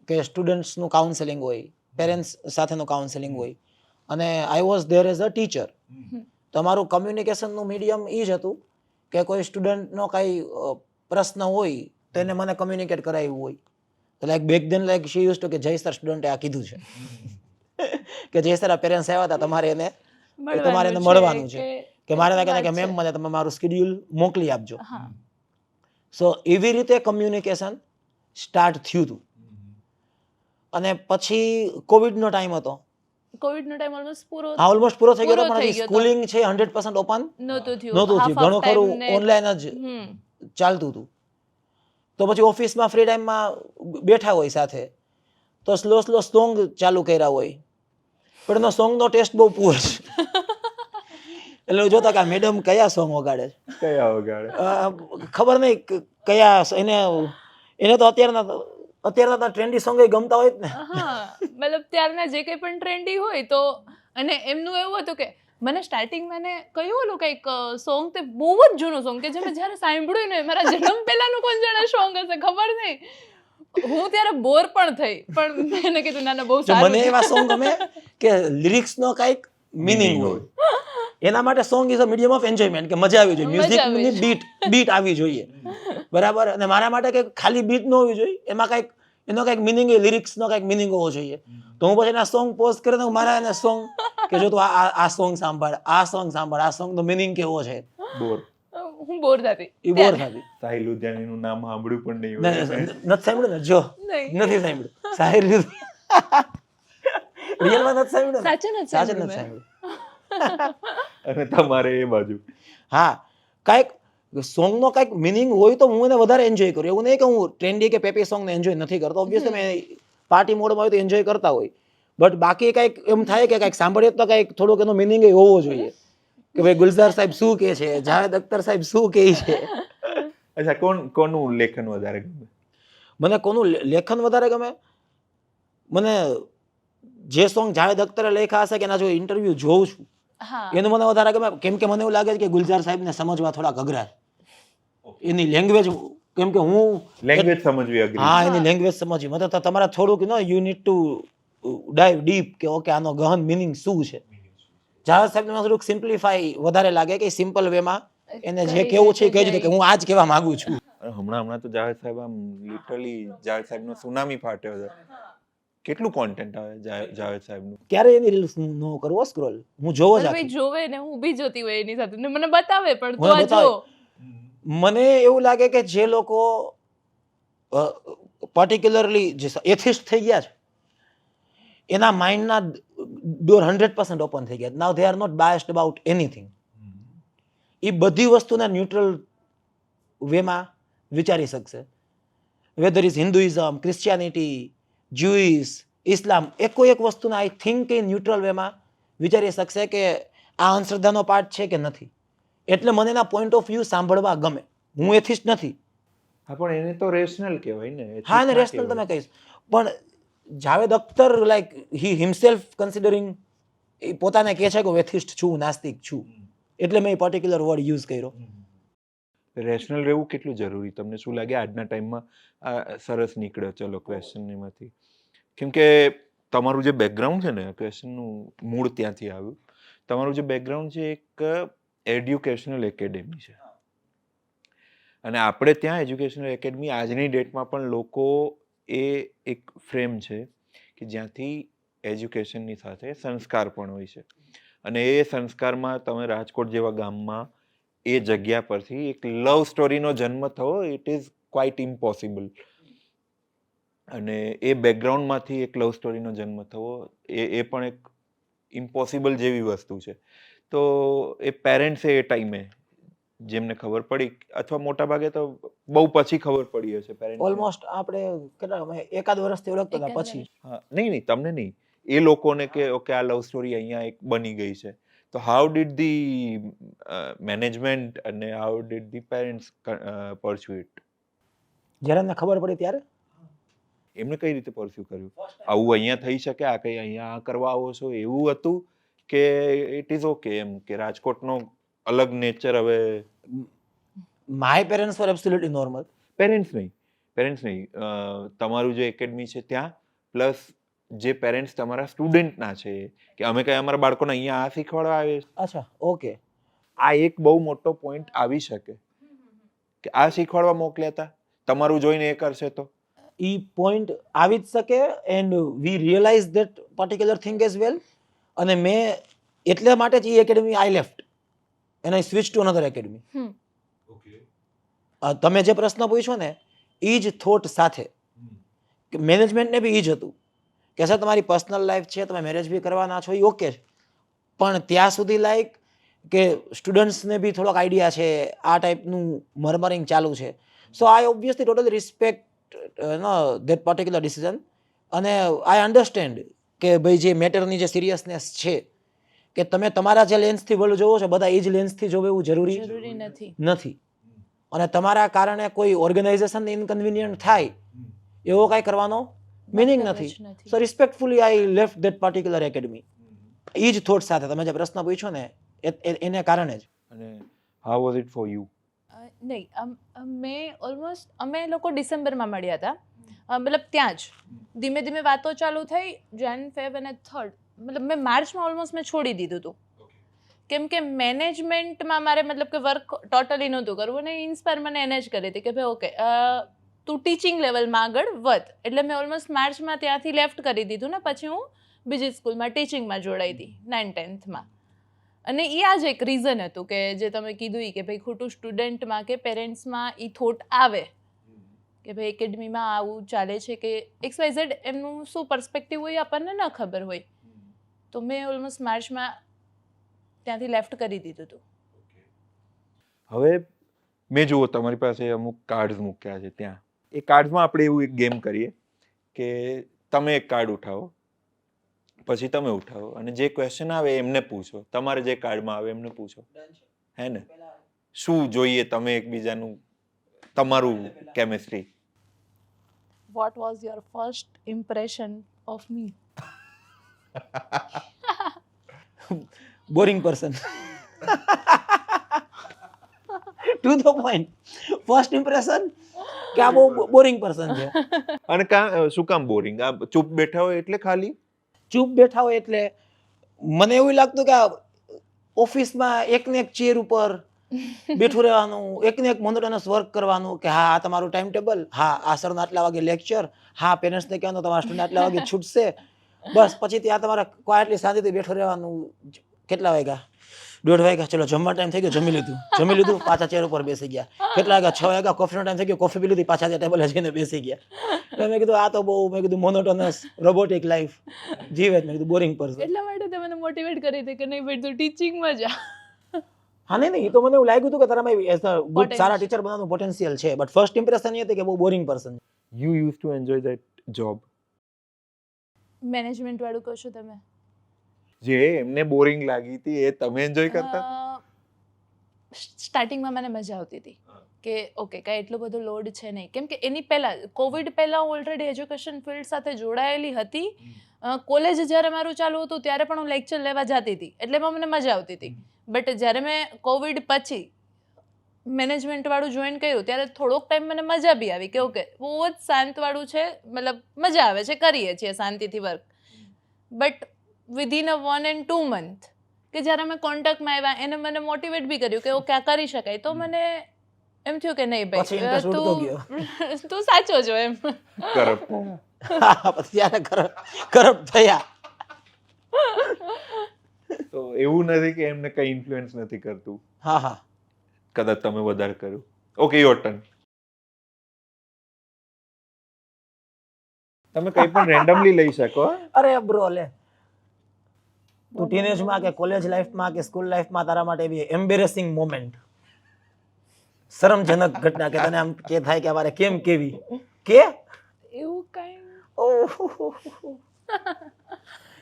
કે સ્ટુડન્ટ્સનું કાઉન્સેલિંગ હોય, પેરેન્ટ્સ સાથેનું કાઉન્સેલિંગ હોય અને I was there as a teacher. તમારું કમ્યુનિકેશનનું મીડિયમ એ જ હતું કે કોઈ સ્ટુડન્ટનો કાંઈ પ્રશ્ન હોય તો એને મને કમ્યુનિકેટ કરાવ્યું હોય તો like back then like she used to કે જય સર સ્ટુડન્ટે આ કીધું છે કે જય સર આ પેરેન્ટ્સ આવ્યા હતા, તમારે એને મળવાનું છે, કે મારે કહે કે મેમ મને તમે મારું શેડ્યુલ મોકલી આપજો. સો એવી રીતે કમ્યુનિકેશન સ્ટાર્ટ થયું હતું. અને પછી કોવિડનો ટાઈમ હતો. કોવિડનો ટાઈમ ઓલમોસ્ટ પૂરો થઈ ગયો, પણ સ્કૂલિંગ છે 100% ઓપન નહોતું થયું, ઘણું ખરું ઓનલાઈન જ ચાલતું હતું. તો પછી ઓફિસમાં ફ્રી ટાઈમમાં બેઠા હોય સાથે તો સ્લો સોંગ ચાલુ કર્યા હોય, પણ એનો સોંગનો ટેસ્ટ બહુ પુઅર છે. એટલે જોતા કે મેડમ કયા સોંગ વગાડે છે, કયા વગાડે ખબર નહીં કયા. એને તો અત્યારના ટ્રેન્ડી સોંગ ગમતા હોય જ ને. મતલબ ત્યારના જે કંઈ પણ ટ્રેન્ડી હોય તો. અને એમનું એવું હતું કે મને સ્ટાર્ટિંગમાં એને કહ્યું ઓલું કંઈક સોંગ, તે બહુ જ જૂનું સોંગ કે જે મેં જ્યારે સાંભળ્યું ને મારા જન્મ પહેલાનું કોણ જાણે સોંગ હશે ખબર નહીં. હું ત્યારે બોર પણ થઈ, પણ મેં એને કીધું ના ના બહુ સારું. મને એવા સોંગ ગમે કે લિરિક્સનો કંઈક મિનિંગ હોય. એના માટે song is a medium of enjoyment, કે મજા આવી જોઈએ, મ્યુઝિકની બીટ આવી જોઈએ, બરાબર. અને મારા માટે કંઈક ખાલી બીટ ન હોવી જોઈએ, એમાં કંઈક એનો કંઈક મિનિંગ, લિરિક્સનો કંઈક મિનિંગ હોવો જોઈએ. તો હું પછી એના સોંગ પોઝ કરીને હું મારા એને સોંગ કે જો તું આ સોંગ સાંભળ, આ સોંગ સાંભળ, આ સોંગનો મિનિંગ કેવો છે. બોર હું બોર થતી. એ બોર થતી. સાહિલ લુધિયાણીનું નામ સાંભળ્યું પણ નહીં હોય. નથી સાંભળ્યું ને? જો નથી સાંભળ્યું સાહિલ રિયલમાં નથી સાંભળ્યું, સાચે નથી સાંભળ્યું. અને તમારે એ બાજુ હા, કાંઈક સોંગનો કાંઈક મિનિંગ હોય તો હું એને વધારે એન્જોય કરું. એવું નહીં કે હું ટ્રેન્ડી કે પેપી સોંગને એન્જોય નથી કરતો. ઓબ્વિયસલી મેં પાર્ટી મોડમાં હોય તો એન્જોય કરતા હોય, બટ બાકી કાંઈક એમ થાય કે કાંઈક સાંભળીએ તો કાંઈક થોડોક એનો મિનિંગ હોવો જોઈએ કે ભાઈ ગુલઝાર સાહેબ શું કહે છે, જાવેદ અખ્તર સાહેબ શું કહે છે. અચ્છા, કોનું લેખન વધારે ગમે? મને કોનું લેખન વધારે ગમે? મને જે સોંગ જાવેદ અખ્તરે લખ્યા હશે કે એના જો ઇન્ટરવ્યુ જોઉં છું એનું મને વધારે ગમે. કેમ કે મને એવું લાગે છે કે ગુલઝાર સાહેબને સમજવા થોડાક અઘરા છે. એની લેંગ્વેજ કેમ કે હું લેંગ્વેજ સમજવી અઘરી હા એની લેંગ્વેજ સમજવી મતલબ તો તમારા થોડુંક you need to dive deep કે ઓકે આનો ગહન મિનિંગ શું છે. જાવેદ સાહેબને થોડુંક સિમ્પ્લિફાઈ વધારે લાગે કે સિમ્પલ વેમાં એને જે કેવું છે એ કહી દીધું કે હું આ જ કહેવા માંગુ છું. હમણાં તો જાવેદ સાહેબ આમ લિટરલી જાવેદ સાહેબનો સુનામી ફાટ્યો છે. કેટલું કોન્ટેન્ટ આવે જાવેદ સાહેબનું. ક્યારે એની રીલ્સ નો કરવો સ્ક્રોલ હું જોવો જ ભાઈ જોવે ને હું બી જોતી હોય એની સાથે ને મને બતાવે પણ તો મને આ બતાવે. જો મને એવું લાગે કે જે લોકો પર્ટિક્યુલરલી જે એથિસ્ટ થઈ ગયા છે એના માઇન્ડના ડોર 100% ઓપન થઈ ગયા. Now they are not biased about anything. એ બધી વસ્તુના ન્યુટ્રલ વેમાં વિચારી શકશે. Whether is Hinduism, Christianity, Jewish, Islam, એકો એક વસ્તુના આઈ થિંક એ ન્યુટ્રલ વેમાં વિચારી શકશે કે આ અંધશ્રદ્ધાનો પાર્ટ છે કે નથી. એટલે મને એના પોઈન્ટ ઓફ વ્યૂ સાંભળવા ગમે. હું એથિસ્ટ નથી. હા પણ એને તો રેશનલ કહેવાય ને. હા એને રેશનલ તમે કહીશ પણ જાવેદ અખ્તર લાઈક હી હિમસેલ્ફ કન્સિડરિંગ એ પોતાને કહે છે કે હું એથિસ્ટ છું, નાસ્તિક છું, એટલે મેં એ પર્ટિક્યુલર વર્ડ યુઝ કર્યો. રેશનલ રહેવું કેટલું જરૂરી તમને શું લાગે આજના ટાઈમમાં? આ સરસ નીકળ્યો ચલો ક્વેશ્ચનમાંથી. કેમ કે તમારું જે બેકગ્રાઉન્ડ છે ને ક્વેશ્ચનનું મૂળ ત્યાંથી આવ્યું. તમારું જે બેકગ્રાઉન્ડ છે એક એડ્યુકેશનલ એકેડેમી છે અને આપણે ત્યાં એજ્યુકેશનલ એકેડમી આજની ડેટમાં પણ લોકો એ એક ફ્રેમ છે કે જ્યાંથી એજ્યુકેશનની સાથે સંસ્કાર પણ હોય છે અને એ સંસ્કારમાં તમે રાજકોટ જેવા ગામમાં એ જગ્યા પરથી એક લવ સ્ટોરીનો જન્મ થવો ઇટ ઇઝ ક્વાઇટ ઇમ્પોસિબલ. અને એ બેકગ્રાઉન્ડમાંથી એક લવ સ્ટોરીનો જન્મ થવો એ પણ એક ઇમ્પોસિબલ જેવી વસ્તુ છે. તો એ પેરેન્ટ્સે એ ટાઈમે જેમને ખબર પડી અથવા મોટા ભાગે તો બહુ પછી ખબર પડી હશે પેરેન્ટ્સ. ઓલમોસ્ટ આપણે કેટલા એકાદ વર્ષથી ઓળખતા હતા પછી. હા નહીં તમને નહીં એ લોકોને કે ઓકે આ લવ સ્ટોરી અહીંયા એક બની ગઈ છે. તો હાઉ ડીડ ધી મેનેજમેન્ટ અને how did the parents pursue it? જ્યારે એમને ખબર પડી ત્યારે એમને કઈ રીતે પરસ્યુ કર્યું? આવું અહીંયા થઈ શકે, આ કઈ અહીંયા આ કરવા આવો છો એવું હતું કે ઇટ ઇઝ ઓકે એમ કે રાજકોટનો અલગ નેચર હવે? My parents were absolutely normal. Parents નહીં તમારું જે એકેડમી છે ત્યાં પ્લસ જે પેરેન્ટ્સ તમારા સ્ટુડન્ટના છે કે અમે કઈ અમારા બાળકોને અહીંયા આ શીખવાડવા આવે. અચ્છા ઓકે. આ એક બહુ મોટો પોઈન્ટ આવી શકે કે આ શીખવાડવા મોકલ્યા હતા તમારું જોઈને એ કરશે તો ઈ પોઈન્ટ આવી જ શકે and we realize that particular thing as well. અને મેં એટલે માટે જ ઈ academy I left and I switch to another academy. તમે જે પ્રશ્ન પૂછ્યો ને એ જ થોટ સાથે મેનેજમેન્ટને બી એ જ હતું કે સર તમારી પર્સનલ લાઈફ છે, તમે મેરેજ બી કરવાના છો એ ઓકે છે, પણ ત્યાં સુધી લાઈક કે સ્ટુડન્ટ્સને બી થોડોક આઈડિયા છે આ ટાઈપનું મર્મરિંગ ચાલુ છે. So I obviously totally respect that particular decision અને આઈ અન્ડરસ્ટેન્ડ કે ભાઈ જે મેટરની જે સિરિયસનેસ છે કે તમે તમારા જે લેન્સથી વર્લ્ડ જોવો છો બધા એ જ લેન્સથી જોવો એવું જરૂરી નથી. અને તમારા કારણે કોઈ ઓર્ગેનાઇઝેશનને ઇનકન્વિનિયન્ટ થાય એવો કાંઈ કરવાનો મિનિંગ નથી. So respectfully I left that particular academy. એ જ થોટ સાથે તમે જે પ્રશ્ન પૂછ્યો ને એને કારણે જ. અને how was it for you? નહીં મેં ઓલમોસ્ટ અમે લોકો ડિસેમ્બરમાં મળ્યા હતા. મતલબ ત્યાં જ ધીમે ધીમે વાતો ચાલુ થઈ. જાન, ફેબ અને થર્ડ મતલબ મેં માર્ચમાં ઓલમોસ્ટ મેં છોડી દીધું હતું કેમ કે મેનેજમેન્ટમાં મારે મતલબ કે વર્ક ટોટલી નહોતું કરવું અને ઇન્સ્પાયર મને એને જ કરી હતી કે ભાઈ ઓકે તું ટીચિંગ લેવલમાં આગળ વધ. એટલે મેં ઓલમોસ્ટ માર્ચમાં ત્યાંથી લેફ્ટ કરી દીધું ને પછી હું બીજી સ્કૂલમાં ટીચિંગમાં જોડાઈ હતી 9th-10thમાં. અને એ આ જ એક રીઝન હતું કે જે તમે કીધું કે ભાઈ ખોટું સ્ટુડન્ટમાં કે પેરેન્ટ્સમાં એ થોટ આવે કે ભાઈ એકેડમીમાં આવું ચાલે છે કે XYZ એમનું શું પર્સપેક્ટિવ હોય આપણને ન ખબર હોય. તો મેં ઓલમોસ્ટ માર્ચમાં ત્યાંથી લેફ્ટ કરી દીધું હતું. હવે મેં જુઓ તમારી પાસે અમુક કાર્ડ્સ મૂક્યા છે ત્યાં. એ કાર્ડ્સમાં આપણે એવું એક ગેમ કરીએ કે તમે એક કાર્ડ ઉઠાવો પછી તમે ઉઠાવો અને જે ક્વેશ્ચન આવે એમને પૂછો. તમારે જે કાર્ડમાં આવે એમને પૂછો. હે ને? શું જોઈએ તમે એકબીજાનું તમારું chemistry? What was your first impression of me? Boring person. To the point. First impression કે આ બહુ બોરિંગ પર્સન છે. અને શું કામ બોરિંગ? આ ચૂપ બેઠા હોય એટલે ખાલી ચૂપ બેઠા હોય એટલે મને એવું લાગતું કે ઓફિસમાં એકને એક ચેર ઉપર બેઠું રહેવાનું, એકને એક મોનોટોનસ વર્ક કરવાનું કે હા આ તમારું ટાઈમ ટેબલ, હા આ સરનો આટલા વાગે લેક્ચર, હા પેરેન્ટ્સને કહેવાનું તમારા સ્ટુડન્ટ આટલા વાગે છૂટશે, બસ પછી ત્યાં તમારે ક્વાઇટલી શાંતિથી બેઠું રહેવાનું. કેટલા વાગ્યા? 1:30 વાગ્યા, ચલો જમવા ટાઈમ થઈ ગયો, જમી લીધું પાછા ચેર ઉપર બેસી ગયા. કેટલા વાગ્યા? 6 વાગ્યા, કોફીનો ટાઈમ થઈ ગયો, કોફી પી લીધી, પાછા ટેબલે જઈને બેસી ગયા. એટલે મેં કીધું આ તો બહુ મોનોટોનસ રોબોટિક લાઈફ જીવે. મેં કીધું બોરિંગ પર્સન. એટલા માટે તે મને મોટિવેટ કરી હતી કે નહીં ભાઈ તું ટીચિંગમાં જા. હા નહીં એ તો મને એવું લાગ્યું હતું કે તારામાં as a good Sara teacher બનવાનું પોટેન્શિયલ છે, બટ ફર્સ્ટ ઇમ્પ્રેશન એ હતી કે બહુ boring person. You use to enjoy that job? Management વાળું કહો છો તમે? જે એમને બોરિંગ લાગી હતી એ તમે એન્જોય કરતા? સ્ટાર્ટિંગમાં મને મજા આવતી હતી કે ઓકે કાંઈ એટલો બધો લોડ છે નહીં, કેમ કે એની પહેલાં કોવિડ પહેલાં હું ઓલરેડી એજ્યુકેશન ફિલ્ડ સાથે જોડાયેલી હતી. કોલેજ જ્યારે મારું ચાલુ હતું ત્યારે પણ હું લેક્ચર લેવા જતી હતી, એટલે એમાં મને મજા આવતી હતી. બટ જ્યારે મેં કોવિડ પછી મેનેજમેન્ટવાળું જોઈન કર્યું ત્યારે થોડોક ટાઈમ મને મજા બી આવી કે ઓકે બહુ જ શાંતવાળું છે, મતલબ મજા આવે છે, કરીએ છીએ શાંતિથી work. But within a 1 and 2 month કે જ્યારે અમે કોન્ટેક્ટમાં આવ્યા એને મને મોટિવેટ બી કર્યું કે ઓકે આ કરી શકાય, તો મને એમ થયું કે નહીં ભાઈ તું સાચો છો એમ. કરપ્ટ પછી કરપ્ટ થયા. તો એવું નથી કે એમને કઈ ઇન્ફ્લુઅન્સ નથી કરતું? હા હા કદાચ તમે વધારે કર્યું. Okay your turn. તમે કઈ પણ રેન્ડમલી લઈ શકો. અરે બ્રો લે, તું ટીનેજમાં કે કોલેજ લાઈફમાં કે સ્કૂલ લાઈફમાં તારા માટે એવી એમ્બેરેસિંગ મોમેન્ટ, શરમજનક ઘટના કે તને આમ કે થાય કે અમારે કેમ કેવી કે એવું કઈ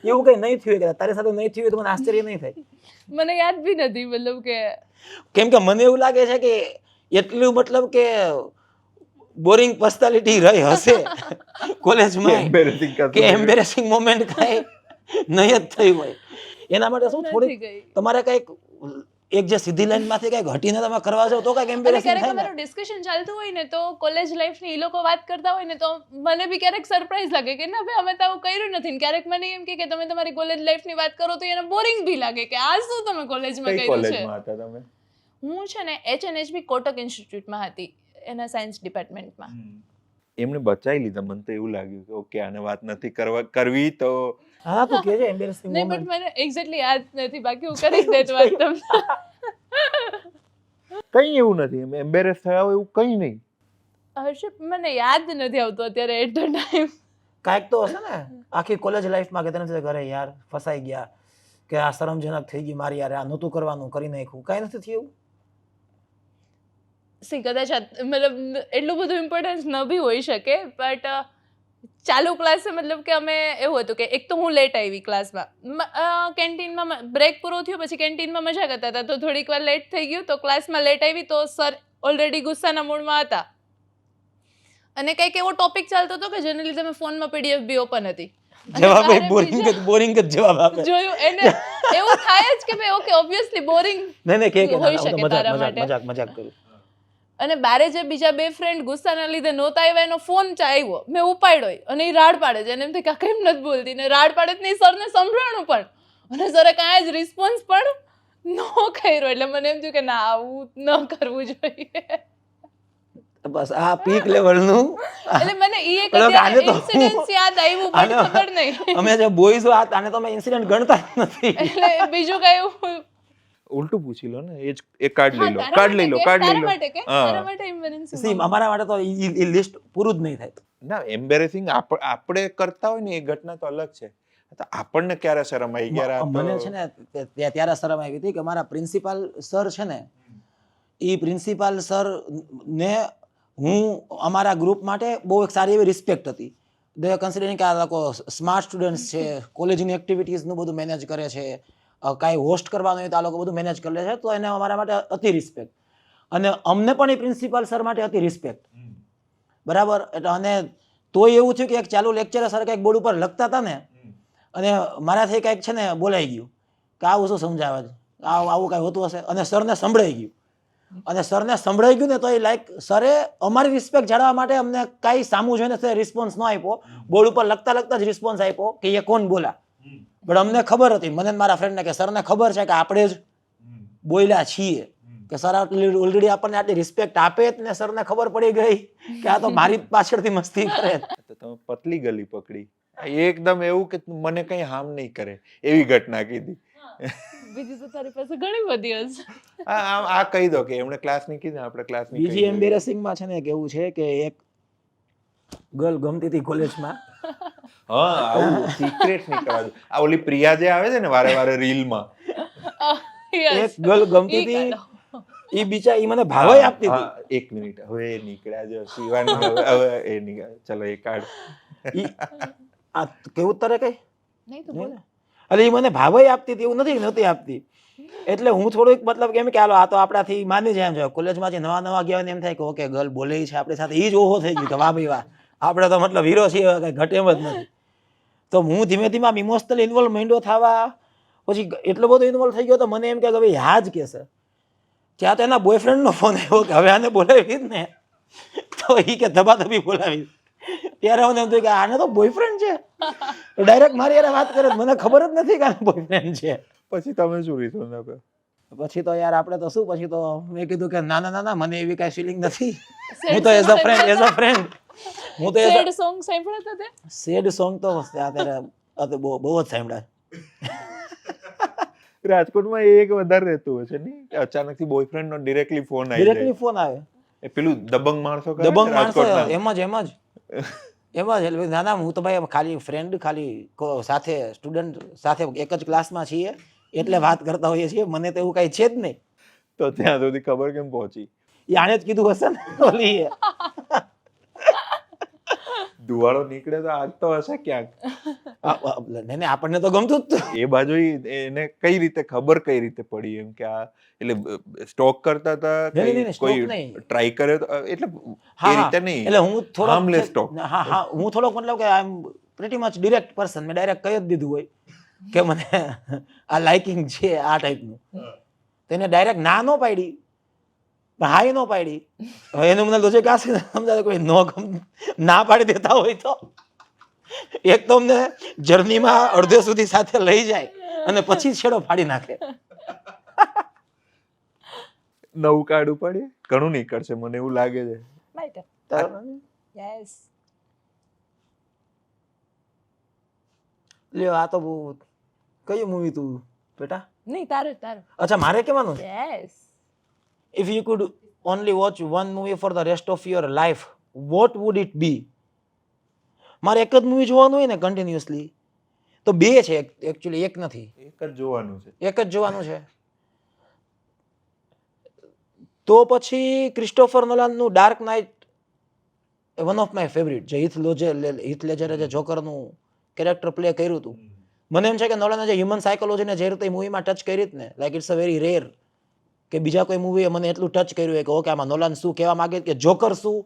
એવું કઈ નહીં થયું કે તારી સાથે નહીં થયું તો મને આશ્ચર્ય નહીં થાય. મને યાદ બી નથી, મતલબ કે કેમ કે મને એવું લાગે છે કે એટલું મતલબ કે બોરિંગ પર્સનાલિટી રહી હશે કોલેજમાં કે એમ્બેરેસિંગ મોમેન્ટ કાંઈ નહીં જ થઈ હોય. એના માટે શું થોડી તમારે કંઈક એક જે સીધી લાઈનમાંથી કંઈક હટીને તમે કરવા જાવ તો કંઈક એમ્બેરેસિંગ થાય ને. ક્યારેક અમારું ડિસ્કશન ચાલતું હોય ને તો કોલેજ લાઈફની એ લોકો વાત કરતા હોય ને તો મને બી ક્યારેક સરપ્રાઈઝ લાગે કે ના ભાઈ અમે તો આવું કર્યું નથી, ને ક્યારેક મને એમ કે તમે તમારી કોલેજ લાઈફની વાત કરો તો એને બોરિંગ બી લાગે કે આ શું તમે કોલેજમાં કર્યું છે. હું છે ને HNHB કોટક ઇન્સ્ટિટ્યૂટમાં હતી, એના સાયન્સ ડિપાર્ટમેન્ટમાં. એમને બચાવી લીધા. મને તો એવું લાગ્યું કે ઓકે આને વાત નથી કરવી તો હા તું કે છે એમ્બેરેસિંગ નહીં, મોમેન્ટ. બટ મને એક્ઝેક્ટલી યાદ નથી, બાકી હું કરી જ દેત વાત તમને. કઈ એવું નથી એમ એમ્બેરેસ થયા હોય એવું કઈ નહીં. હર્ષિત મને યાદ નથી આવતું અત્યારે એટ ધ ટાઈમ. કાંઈક તો હશે ને આખી કોલેજ લાઈફમાં કે તને ઘરે યાર ફસાઈ ગયા કે આ શરમજનક થઈ ગઈ મારી યાર, આ નહોતું કરવાનું કરી નાખ્યું, કાંઈ નથી થયું? સી કદાચ મતલબ એટલું બધું ઇમ્પોર્ટન્સ ન બી હોઈ શકે, બટ ચાલુ ક્લાસે મતલબ કે અમે એવું હતું કે એક તો હું લેટ આવી ક્લાસમાં, કેન્ટીનમાં બ્રેક પૂરો થયો પછી કેન્ટીનમાં મજા કરતા હતા તો થોડીક વાર લેટ થઈ ગયું તો ક્લાસમાં લેટ આવી તો સર ઓલરેડી ગુસ્સાના મૂડમાં હતા અને કંઈક એવો ટોપિક ચાલતો હતો કે જેને લીધે મેં ફોનમાં PDF બી ઓપન હતી. જવાબ બોરિંગ જ જવાબ આપે. જોયું એને એવું થાય જ કે ભાઈ ઓકે ઓબ્વિયસલી બોરિંગ નહીં કે હોઈ શકે તારા માટે. મજાક કરું. અને બારે જે બીજા બે ફ્રેન્ડ ગુસ્સાના લીધે નહોતા આવ્યા એનો ફોન આવ્યો, મેં ઉપાડ્યો અને એ રાડ પાડે છે અને એમ થાય કેમ નથી બોલતી ને રાડ પાડે જ નહીં, સરને સંભળાણું પણ અને સરે કાંઈ જ રિસ્પોન્સ પણ ન કર્યો. એટલે મને એમ થયું કે ના આવું ન કરવું જોઈએ. બસ આ પીક લેવલનું એટલે મને ઈ એક ઇન્સિડન્સ યાદ આવ્યું પણ ખબર નહીં. અમે જે બોયઝ આને તો અમે ઇન્સિડન્ટ ગણતા જ નથી. એટલે બીજું કયું ઉલટું પૂછી લો ને, એ કાર્ડ લઈ લો. સી અમારા માટે તો ઈ લિસ્ટ પૂરું જ નહીં થાય. ના એમ્બેરેસિંગ આપણે કરતા હોય ને એ ઘટના તો અલગ છે. આપણને ક્યારે શરમ આવી ગયા? મને છે ને ત્યારે શરમ આવી હતી કે મારા પ્રિન્સિપાલ સર છે ને, એ પ્રિન્સિપાલ સર ને હું અમારા ગ્રુપ માટે બહુ એક સારી એવી રિસ્પેક્ટ હતી. દે કન્સિડરિંગ કે આ લોકો સ્માર્ટ સ્ટુડન્ટ્સ છે, કોલેજની એક્ટિવિટીઝનું બધું મેનેજ કરે છે, કાંઈ હોસ્ટ કરવાનું હોય તો આ લોકો બધું મેનેજ કરી લે છે, તો એને અમારા માટે અતિ રિસ્પેક્ટ. અને અમને પણ એ પ્રિન્સિપાલ સર માટે અતિ રિસ્પેક્ટ. બરાબર. એટલે અને તોય એવું થયું કે એક ચાલુ લેક્ચર સર કંઈક બોર્ડ ઉપર લખતા હતા ને અને મારાથી કંઈક છે ને બોલાઈ ગયું કે આવું શું સમજાવે છે, આવું કાંઈ હોતું હશે, અને સરને સંભળાઈ ગયું. અને સરને સંભળાઈ ગયું ને તો એ લાઈક સરે અમારી રિસ્પેક્ટ જાળવવા માટે અમને કાંઈ સામું જોઈને સર રિસ્પોન્સ ન આપ્યો, બોર્ડ ઉપર લખતા જ રિસ્પોન્સ આપ્યો કે એ કોણ બોલા. બટ અમને ખબર હતી, મને મારા ફ્રેન્ડને, કે સરને ખબર છે કે આપણે જ બોલ્યા છીએ, કે સર ઓલરેડી આપણને આટલી રિસ્પેક્ટ આપે જ ને સરને ખબર પડી ગઈ કે આ તો મારી પાછળથી મસ્તી કરે. તો તમે પતલી ગલી પકડી, એકદમ એવું કે મને કઈ હાર્મ નહીં કરે એવી ઘટના કીધી. બીજી તો તારી પાસે ઘણી બધી હશે. આ કહી દો કે એમણે ક્લાસ ની કીધું, આપણે ક્લાસ ની. બીજી એમ્બેરેસિંગ માં છે ને કેવું છે કે એક ગર્લ ગમતી હતી કોલેજમાં. હા, આવું સિક્રેટ નહીં કરવા. આ ઓલી પ્રિયા જે આવે છે ને વારે વારે રીલ માં, એક ગર્લ ગમતી હતી, ઈ બિચારી મને ભાવાઈ આપતી હતી. એક મિનિટ, હવે એ નીકળ્યા જો શિવાની, હવે એ નીકળ્યા, ચલો એ કાઢ. આ કેવું તારે કઈ નહીં તો બોલ. એટલે ઈ મને ભાવાઈ આપતી હતી, એવું નથી નહોતી આપતી. એટલે હું થોડુંક મતલબ કેમ કે હાલો આ તો આપણાથી માની જાય એમ છે. કોલેજમાંથી નવા ગયા ને એમ થાય કે ઓકે ગર્લ બોલે છે આપણી સાથે, ઈ જ ઓહો થઈ ગયું કે વાહ ભાઈ વાહ, આપણે તો મતલબ હીરો છીએ, કઈ ઘટે એમ જ નથી. તો હું ધીમે ધીમે ઇમોશનલ ઇન્વોલ્વ માંડ્યો થવા, પછી એટલો બધો ઇન્વોલ્વ થઈ ગયો તો મને એમ કે ભાઈ હા જ કહેશે. ત્યાં તો એના બોયફ્રેન્ડનો ફોન આવ્યો કે હવે આને બોલાવી જ ને, તો એ કે ધબાધબી બોલાવી. ત્યારે મને એમ થયું કે આને તો બોયફ્રેન્ડ છે, ડાયરેક્ટ મારી યાર વાત કરે, મને ખબર જ નથી કે આને બોયફ્રેન્ડ છે. પછી તમે શું રીઝન આપ્યો? પછી તો યાર આપણે તો શું, પછી તો મેં કીધું કે ના ના ના મને એવી કાંઈ ફિલિંગ નથી, હું તો એઝ અ ફ્રેન્ડ હું તો સેડ સોંગ સાંભળ્યા હતા તે? સેડ સોંગ તો અત્યારે બહુ જ સાંભળ્યા. રાજકોટમાં એક વધારે રહેતું હોય છે ને, અચાનકથી બોયફ્રેન્ડ નો ડિરેક્ટલી ફોન આવી જાય. ડિરેક્ટલી ફોન આવે, એ પેલું દબંગ માણસો કરે દબંગ ને માણસો રાજકોટના. એમ જ એટલે ના ના હું તો ભાઈ ખાલી ફ્રેન્ડ, ખાલી સાથે સ્ટુડન્ટ સાથે એક જ ક્લાસમાં છીએ એટલે વાત કરતા હોઈએ છીએ, મને તો એવું કાંઈ છે જ નહીં. તો ત્યાં સુધી ખબર કેમ પહોંચી? એ આને જ કીધું હશે ને ઓલી ધુવાળો નીકળે તો આગ તો હશે ક્યાંક. નહીં આપણને તો ગમતું જ. એ બાજુ એને કઈ રીતે ખબર, કઈ રીતે પડી એમ કે આ, એટલે સ્ટોક કરતા હતા, કોઈ ટ્રાય કર્યો એટલે એ રીતે નહીં, એટલે હું થોડો હાર્મલેસ સ્ટોક. હા હું થોડોક મતલબ કે આઈ એમ પ્રીટી મચ ડિરેક્ટ પર્સન, મેં ડાયરેક્ટ કહી જ દીધું હોય કે મને આ લાઇકિંગ છે આ ટાઈપનું. તેને ડાયરેક્ટ ના નો પાડી, હાઈ નો પાડી. હવે એનું મને લોજિક આ સમજાય, કોઈ ના પાડી દેતા હોય તો એક તો અમને જર્નીમાં અડધે સુધી સાથે લઈ જાય અને પછી છેડો ફાડી નાખે. નવું કાર્ડ ઉપાડીએ, ઘણું નીકળશે મને એવું લાગે છે. યસ. લ્યો આ તો બહુ કયું મૂવી તું બેટા? નહીં તારે. અચ્છા મારે કહેવાનું છે. Yes. If you could only watch one movie for the rest of your life, what would it be? મારે એક જ મૂવી જોવાનું હોય ને કન્ટિન્યુઅસલી તો બે છે એકચ્યુઅલી, એક નથી. એક જ જોવાનું છે. એક જ જોવાનું છે. તો પછી ક્રિસ્ટોફર નોલાનનું dark knight one of my favourite, જે હીથ લેજરે જે જોકરનું કેરેક્ટર પ્લે કર્યું હતું. મને એમ છે કે નોલાને જે હ્યુમન સાયકોલોજીને જે રીતે મૂવીમાં ટચ કરી જ ને, like it's a very rare કે બીજા કોઈ મૂવીએ મને એટલું ટચ કર્યું હોય કે ઓકે આમાં નોલાન શું કહેવા માંગે, કે જોકર શું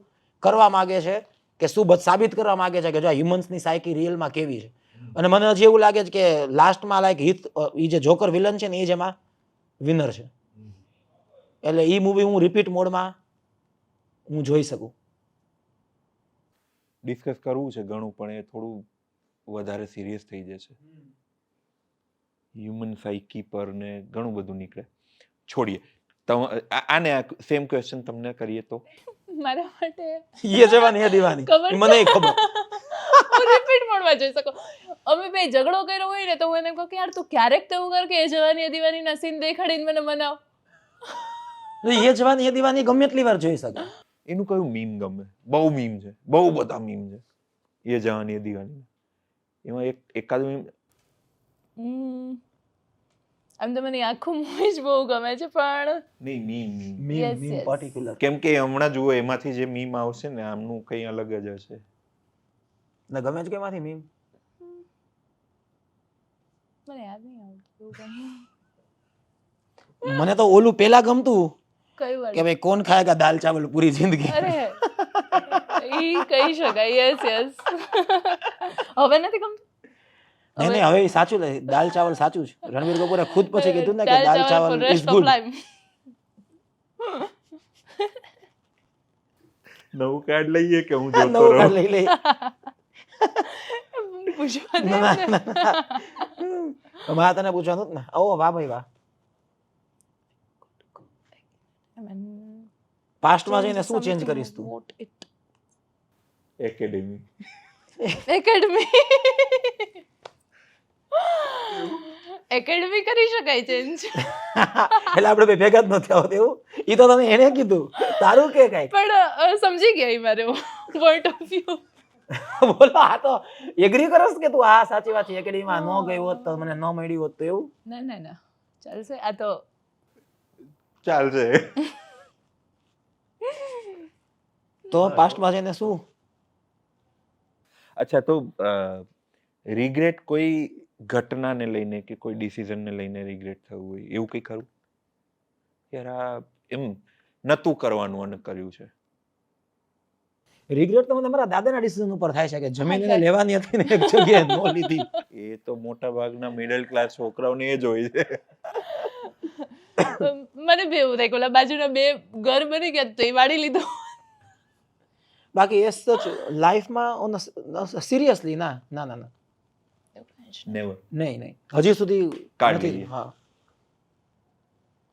કરવા માંગે છે, કે શું સાબિત કરવા માંગે છે કે જો હ્યુમન્સની સાયકી રિયલમાં કેવી છે. અને મને હજી એવું લાગે છે કે લાસ્ટમાં લાઈક હીથ, એ જે જોકર વિલન છે ને એ જ એમાં વિનર છે. એટલે એ મૂવી હું રિપીટ મોડમાં હું જોઈ શકું. ડિસ્કસ કરવું છે ઘણું, પણ એ થોડું વધારે સિરિયસ થઈ જશે. હ્યુમન સાયકી પર ને ઘણું બધું નીકળે. છોડીએ. આને સેમ ક્વેશ્ચન તમને કરીએ તો? મારા માટે યે જવાની હે દીવાની, મને ખબર. હું રિપીટ મોડમાં જોઈ શકું. અમે બે ઝઘડો કર્યો હોય ને તો હું એને કહું કે યાર તું ક્યારેક તો એવું કર કે એ જવાની હે દીવાનીના સીન દેખાડીને મને મનાવ. યે જવાની હે દીવાની ગમે એટલી વાર જોઈ શકે. એનું કયું મીમ ગમે? બહુ મીમ છે, બહુ બધા મીમ છે યે જવાની હે દીવાની. એમાં એકાદ મીમ આમ તો મને આખું મૂવી જ બહુ ગમે છે, પણ નહીં મીમ પર્ટિક્યુલર કેમ કે હમણાં જુઓ એમાંથી જે મીમ આવશે ને આમનું કંઈ અલગ જ હશે. ને ગમે જ કેમાંથી મીમ મને યાદ નહીં આવતું. મને તો ઓલું પેલા ગમતું કયું કે ભાઈ કોણ ખાયેગા દાલ ચાવલ પૂરી જિંદગી. અરે ઈ કહી શકાય. યસ હવે નથી ગમતું. નહીં હવે સાચું લે, દાલ ચાવલ સાચું છે. રણવીર કપૂરે ખુદ પછી કીધું ને કે દાલ ચાવલ ઇઝ ગુડ. નવું કાર્ડ લઈએ કે હું જોતો નવું કાર્ડ રહું? લઈ લે. પૂછવા દે ના, ને. ના, ના. મારે તને પૂછવાનું જ ને. ઓ વાહ ભાઈ વાહ. પાસ્ટમાં જઈને શું ચેન્જ કરીશ તું? એકેડેમી. એકેડમી એકેડમી કરી શકાય ચેન્જ. એટલે આપણે બે ભેગા જ નથી આવત એવું. ઈ તો તને એને કીધું. તારું કે કાંઈ? પણ સમજી ગયા ઈ મારો પોઈન્ટ ઓફ વ્યૂ. બોલો આ તો એગ્રી કરસ કે તું આ સાચી વાત છે એકેડેમીમાં ન ગઈ હોત તો મને ન મળી હોત તો એવું? ના ના ના ચાલશે આ તો. ચાલશે. તો પાસ્ટમાં જઈને શું? અચ્છા તો રિગ્રેટ કોઈ ઘટનાને લઈને કે કોઈ ડિસિઝનને લઈને રિગ્રેટ થવું હોય એવું કંઈ ખરું? યાર આ એમ નતું કરવાનું અને કર્યું છે. રિગ્રેટ તો મને મારા દાદાના ડિસિઝન ઉપર થાય છે કે જમીન એને લેવાની હતી ને એક જગ્યાએ ન લીધી. એ તો મોટા ભાગના મિડલ ક્લાસ છોકરાઓને એ જ હોય છે. મને બી એવું થાય કે ઓલા બાજુના બે ઘર બની ગયા તો એ વાળી લીધો. બાકી એ સચ લાઈફમાં ઓન સિરિયસલી ના ના ના ના નેવર. નહીં હજી સુધી કાઢી નથી. લઈએ. હા,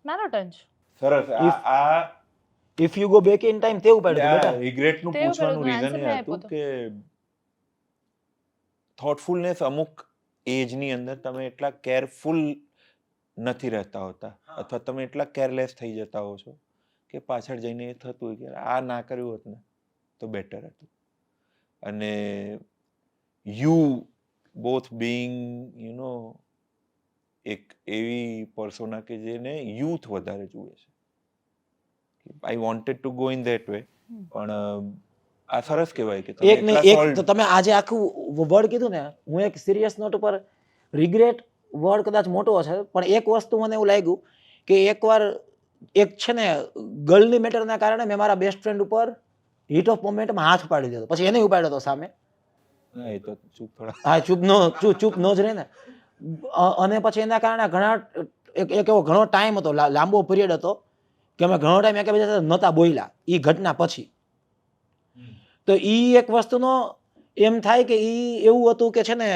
મારો ટર્ન છે. સરસ. આ if you go back in time તેવું પડ્યું બેટા. રિગ્રેટ નું તેવું પૂછવાનું પેલું રીઝન answer એ મેં હતું આપ્યો કે થોટફુલનેસ અમુક એજ ની અંદર તમે એટલા કેરફુલ નથી રહેતા હોતા અથવા તમે એટલા કેરલેસ થઈ જતા હો છો કે પાછળ જઈને એ થતું હોય કે આ ના કર્યું હોત ને તો બેટર હતું. અને યુ બોથ બીઈંગ એક એવી પર્સોના કે જેને યુથ વધારે જુએ છે. I wanted to go in that way પણ આ સરસ કહેવાય કે તમે એક ને એટલા એક solid- તો તમે આજે આખું વર્ડ કીધું ને, હું એક સિરિયસ નોટ ઉપર રિગ્રેટ વર્ડ કદાચ મોટો છે પણ એક વસ્તુ મને એવું લાગ્યું કે એકવાર એક છે ને ગર્લની મેટરના કારણે મેં મારા બેસ્ટ ફ્રેન્ડ ઉપર હીટ ઓફ મોમેન્ટમાં હાથ પાડી દીધો. પછી એને ઉપાડ્યો હતો સામે. હા, એ તો ચૂપ થોડા. હા, ચૂપ નો જ રહે ને. અને પછી એના કારણે ઘણા એક એવો ઘણો ટાઈમ હતો, લાંબો પીરિયડ હતો કે અમે ઘણો ટાઈમ એકબીજા સાથે નહોતા બોલ્યા એ ઘટના પછી. તો ઈ એક વસ્તુનો એમ થાય કે ઈ એવું હતું કે છે ને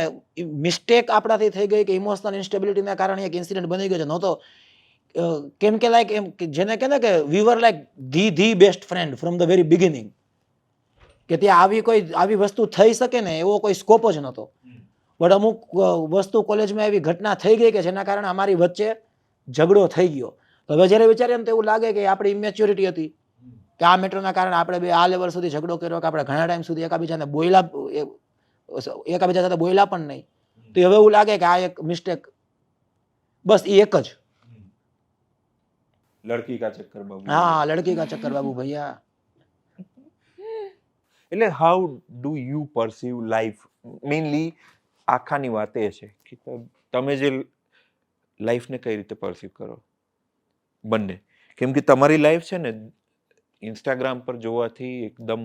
મિસ્ટેક આપણાથી થઈ ગઈ કે ઇમોશનલ ઇન્સ્ટેબિલિટીના કારણે એક ઇન્સિડન્ટ બની ગયો છે. નહોતો કેમ કે લાઈક એમ જેને કહે ને કે we were like the best friend from the very beginning, કે ત્યાં આવી વસ્તુ થઈ શકે ને એવો કોઈ સ્કોપ જ નહોતો. બટ અમુક વસ્તુ કોલેજમાં એવી ઘટના થઈ ગઈ કે જેના કારણે અમારી વચ્ચે ઝઘડો થઈ ગયો. તો હવે જ્યારે વિચારીએ ને તો એવું લાગે કે આપણી ઇમેચ્યોરિટી હતી કે આ મેટરના કારણે આપણે બે આ લેવલ સુધી ઝઘડો કર્યો કે આપણે ઘણા ટાઈમ સુધી એકબીજા સાથે બોલ્યા પણ નહીં. તો હવે એવું લાગે કે આ એક મિસ્ટેક, બસ એ એક જ. લડકી કા ચક્કર બાબુ. હા, લડકી કા ચક્કર બાબુ ભૈયા. એટલે how do you perceive life? Mainly આખાની વાત એ છે કે તમે જે લાઈફને કઈ રીતે પરસીવ કરો બંને. કેમ કે તમારી લાઈફ છે ને ઇન્સ્ટાગ્રામ પર જોવાથી એકદમ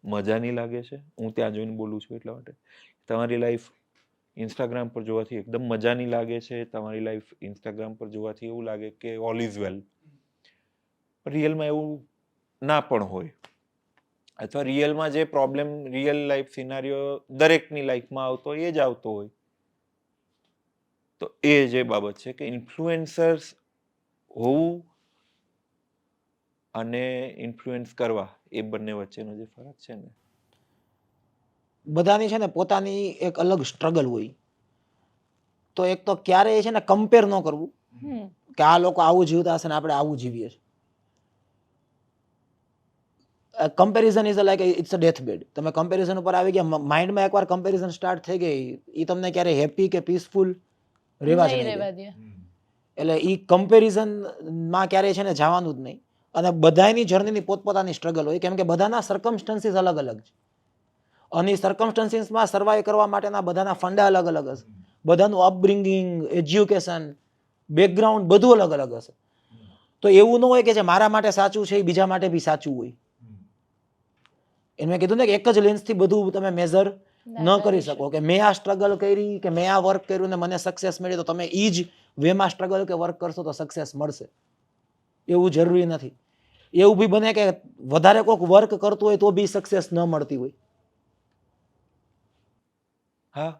મજાની લાગે છે. હું ત્યાં જોઈને બોલું છું એટલા માટે. તમારી લાઈફ ઇન્સ્ટાગ્રામ પર જોવાથી એકદમ મજાની લાગે છે. તમારી લાઈફ ઇન્સ્ટાગ્રામ પર જોવાથી એવું લાગે કે ઓલ ઇઝ વેલ. રિયલમાં એવું ના પણ હોય, અથવા રિયલમાં જે પ્રોબ્લેમ રિયલ લાઈફ સિનારીઓ દરેકની લાઈફમાં આવતો હોય એ જ આવતો હોય. તો એ જે બાબત છે કે ઇન્ફ્લુએન્સર્સ હોવું અને ઇન્ફ્લુએન્સ કરવા એ બંને વચ્ચેનો જે ફરક છે ને, બધાની છે ને પોતાની એક અલગ સ્ટ્રગલ હોય. તો એક તો ક્યારેય છે ને કમ્પેર ન કરવું કે આ લોકો આવું જીવતા હશે ને આપણે આવું જીવીએ છીએ. Comparison is like it's a death bed. તમે કમ્પેરિઝન ઉપર આવી ગયા, માઇન્ડમાં એકવાર કમ્પેરિઝન સ્ટાર્ટ થઈ ગઈ એ તમને ક્યારે હેપી કે પીસફુલ રહેવા જ નહીં દે. એટલે એ કમ્પેરિઝનમાં ક્યારેય છે ને જવાનું જ નહીં. અને બધાની જર્નીની પોતપોતાની સ્ટ્રગલ હોય, કેમ કે બધાના સર્કમસ્ટન્સીસ અલગ અલગ છે. અને સર્કમસ્ટન્સીસમાં સર્વાઈવ કરવા માટેના બધાના ફંડા અલગ અલગ હશે. બધાનું અપબ્રિંગિંગ, એજ્યુકેશન, બેકગ્રાઉન્ડ બધું અલગ અલગ હશે. તો એવું ન હોય કે જે મારા માટે સાચું છે એ બીજા માટે બી સાચું હોય. એને મેં કીધું ને કે એક જ લેન્સથી બધું તમે મેઝર ન કરી શકો કે મેં આ સ્ટ્રગલ કરી કે મેં આ વર્ક કર્યું ને મને સક્સેસ મળી, તો તમે એ જ વેમાં સ્ટ્રગલ કે વર્ક કરશો તો સક્સેસ મળશે એવું જરૂરી નથી. એવું બી બને કે વધારે કોઈક વર્ક કરતું હોય તો બી સક્સેસ ન મળતી હોય. હા,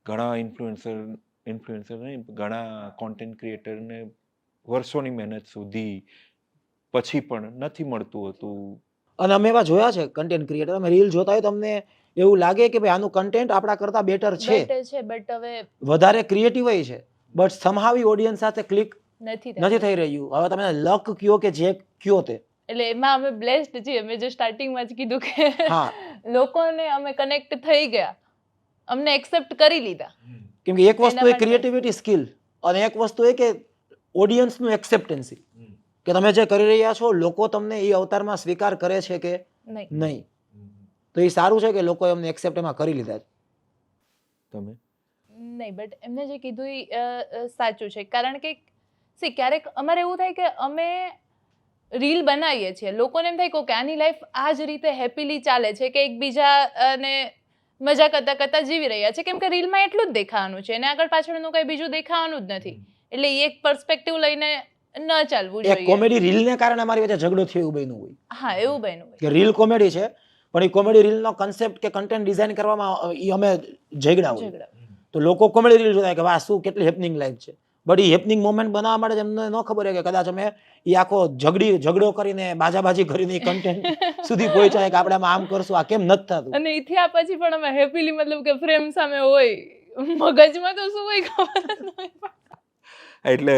ઘણા ઇન્ફ્લુએન્સર નહીં, ઘણા કોન્ટેન્ટ ક્રિએટરને વર્ષોની મહેનત સુધી પછી પણ નથી મળતું હતું. અને અમે એવા જોયા છે કન્ટેન્ટ ક્રિએટર, અમે રીલ જોતા હોય તો અમને એવું લાગે કે ભાઈ આનું કન્ટેન્ટ આપણા કરતા બેટર છે, બેટર છે બટ હવે વધારે ક્રિએટિવ છે, બટ સમહાવી ઓડિયન્સ સાથે ક્લિક નથી નથી થઈ રહ્યું. હવે તમે લક કયો કે જે કયો તે, એટલે એમાં અમે બ્લેસ્ડ છીએ. મેં જે સ્ટાર્ટિંગમાં જ કીધું કે હા, લોકોને અમે કનેક્ટ થઈ ગયા, અમને એક્સેપ્ટ કરી લીધા. કેમ કે એક વસ્તુ એના એ માટે. ક્રિએટિવિટી સ્કિલ અને એક વસ્તુ એ કે ઓડિયન્સનું એક્સેપ્ટન્સી, કે તમે જે કરી રહ્યા છો લોકો તમને એ અવતારમાં સ્વીકાર કરે છે કે નહીં નહીં. તો એ સારું છે કે લોકોએ અમને એક્સેપ્ટ એમાં કરી લીધા છે. તમે નહીં બટ એમને જે કીધું એ સાચું છે. કારણ કે ક્યારેક અમારે એવું થાય કે અમે રીલ બનાવીએ છીએ, લોકોને એમ થાય કે આની લાઈફ આ જ રીતે હેપીલી ચાલે છે, કે એકબીજાને મજા કરતા કરતા જીવી રહ્યા છે, કેમ કે રીલમાં એટલું જ દેખાવાનું છે અને આગળ પાછળનું કંઈ બીજું દેખાવાનું જ નથી. એટલે એ એક પર્સપેક્ટિવ લઈને ન ચાલવું એક જોઈએ. કોમેડી રીલને કારણે અમારી વચ્ચે ઝઘડો થયો એવું બન્યું હોય હા, એવું બન્યું હોય. કે રીલ કોમેડી છે પણ એ કોમેડી રીલનો કન્સેપ્ટ કે કન્ટેન્ટ ડિઝાઇન કરવામાં એ અમે ઝઘડા હોય. ઝઘડા. તો લોકો કોમેડી રીલ જોતા હોય કે વાહ શું કેટલી હેપનિંગ લાઈફ છે, બટ એ હેપનિંગ મોમેન્ટ બનાવવા માટે એમને ન ખબર હોય કે કદાચ અમે એ આખો ઝઘડો કરીને બાજાબાજી કરીને એ કન્ટેન્ટ સુધી પહોંચાય કે આપણે આમ કરશું, આ કેમ નથી થતું. અને ઈ થયા પછી પણ અમે હેપીલી, મતલબ કે ફ્રેમ સામે હોય, મગજમાં તો શું હોય ખબર જ ન હોય. એટલે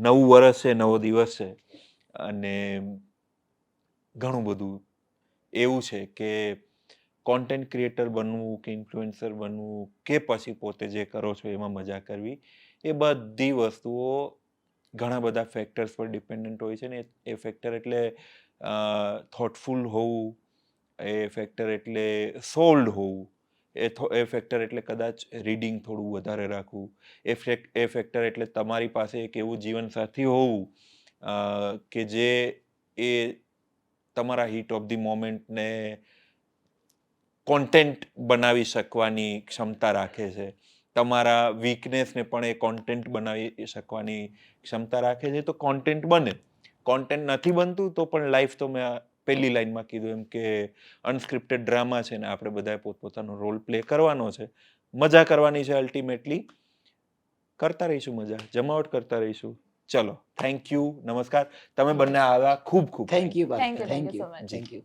નવું વર્ષ છે, નવો દિવસ છે અને ઘણું બધું એવું છે કે કોન્ટેન્ટ ક્રિએટર બનવું કે ઇન્ફ્લુએન્સર બનવું કે પછી પોતે જે કરો છો એમાં મજા કરવી, એ બધી વસ્તુઓ ઘણા બધા ફેક્ટર્સ પર ડિપેન્ડન્ટ હોય છે ને. એ ફેક્ટર એટલે થોટફુલ હોવું, એ ફેક્ટર એટલે સોલ્ડ હોવું, એ ફેક્ટર એટલે કદાચ રીડિંગ થોડું વધારે રાખવું, એ ફેક્ટર એટલે તમારી પાસે એક એવું જીવનસાથી હોવું કે જે એ તમારા હીટ ઓફ ધી મોમેન્ટને કોન્ટેન્ટ બનાવી શકવાની ક્ષમતા રાખે છે, તમારા વીકનેસને પણ એ કોન્ટેન્ટ બનાવી શકવાની ક્ષમતા રાખે છે. તો કોન્ટેન્ટ બને. કોન્ટેન્ટ નથી બનતું તો પણ લાઈફ, તો મેં પહેલી લાઈનમાં કીધું એમ કે અનસ્ક્રિપ્ટેડ ડ્રામા છે ને આપણે બધાએ પોતપોતાનો રોલ પ્લે કરવાનો છે, મજા કરવાની છે. અલ્ટિમેટલી કરતા રહીશું મજા, જમાવટ કરતા રહીશું. ચલો, થેન્ક યુ, નમસ્કાર. તમે બંને આવ્યા, ખૂબ ખૂબ thank you, Thank you thank so you, much. Thank you.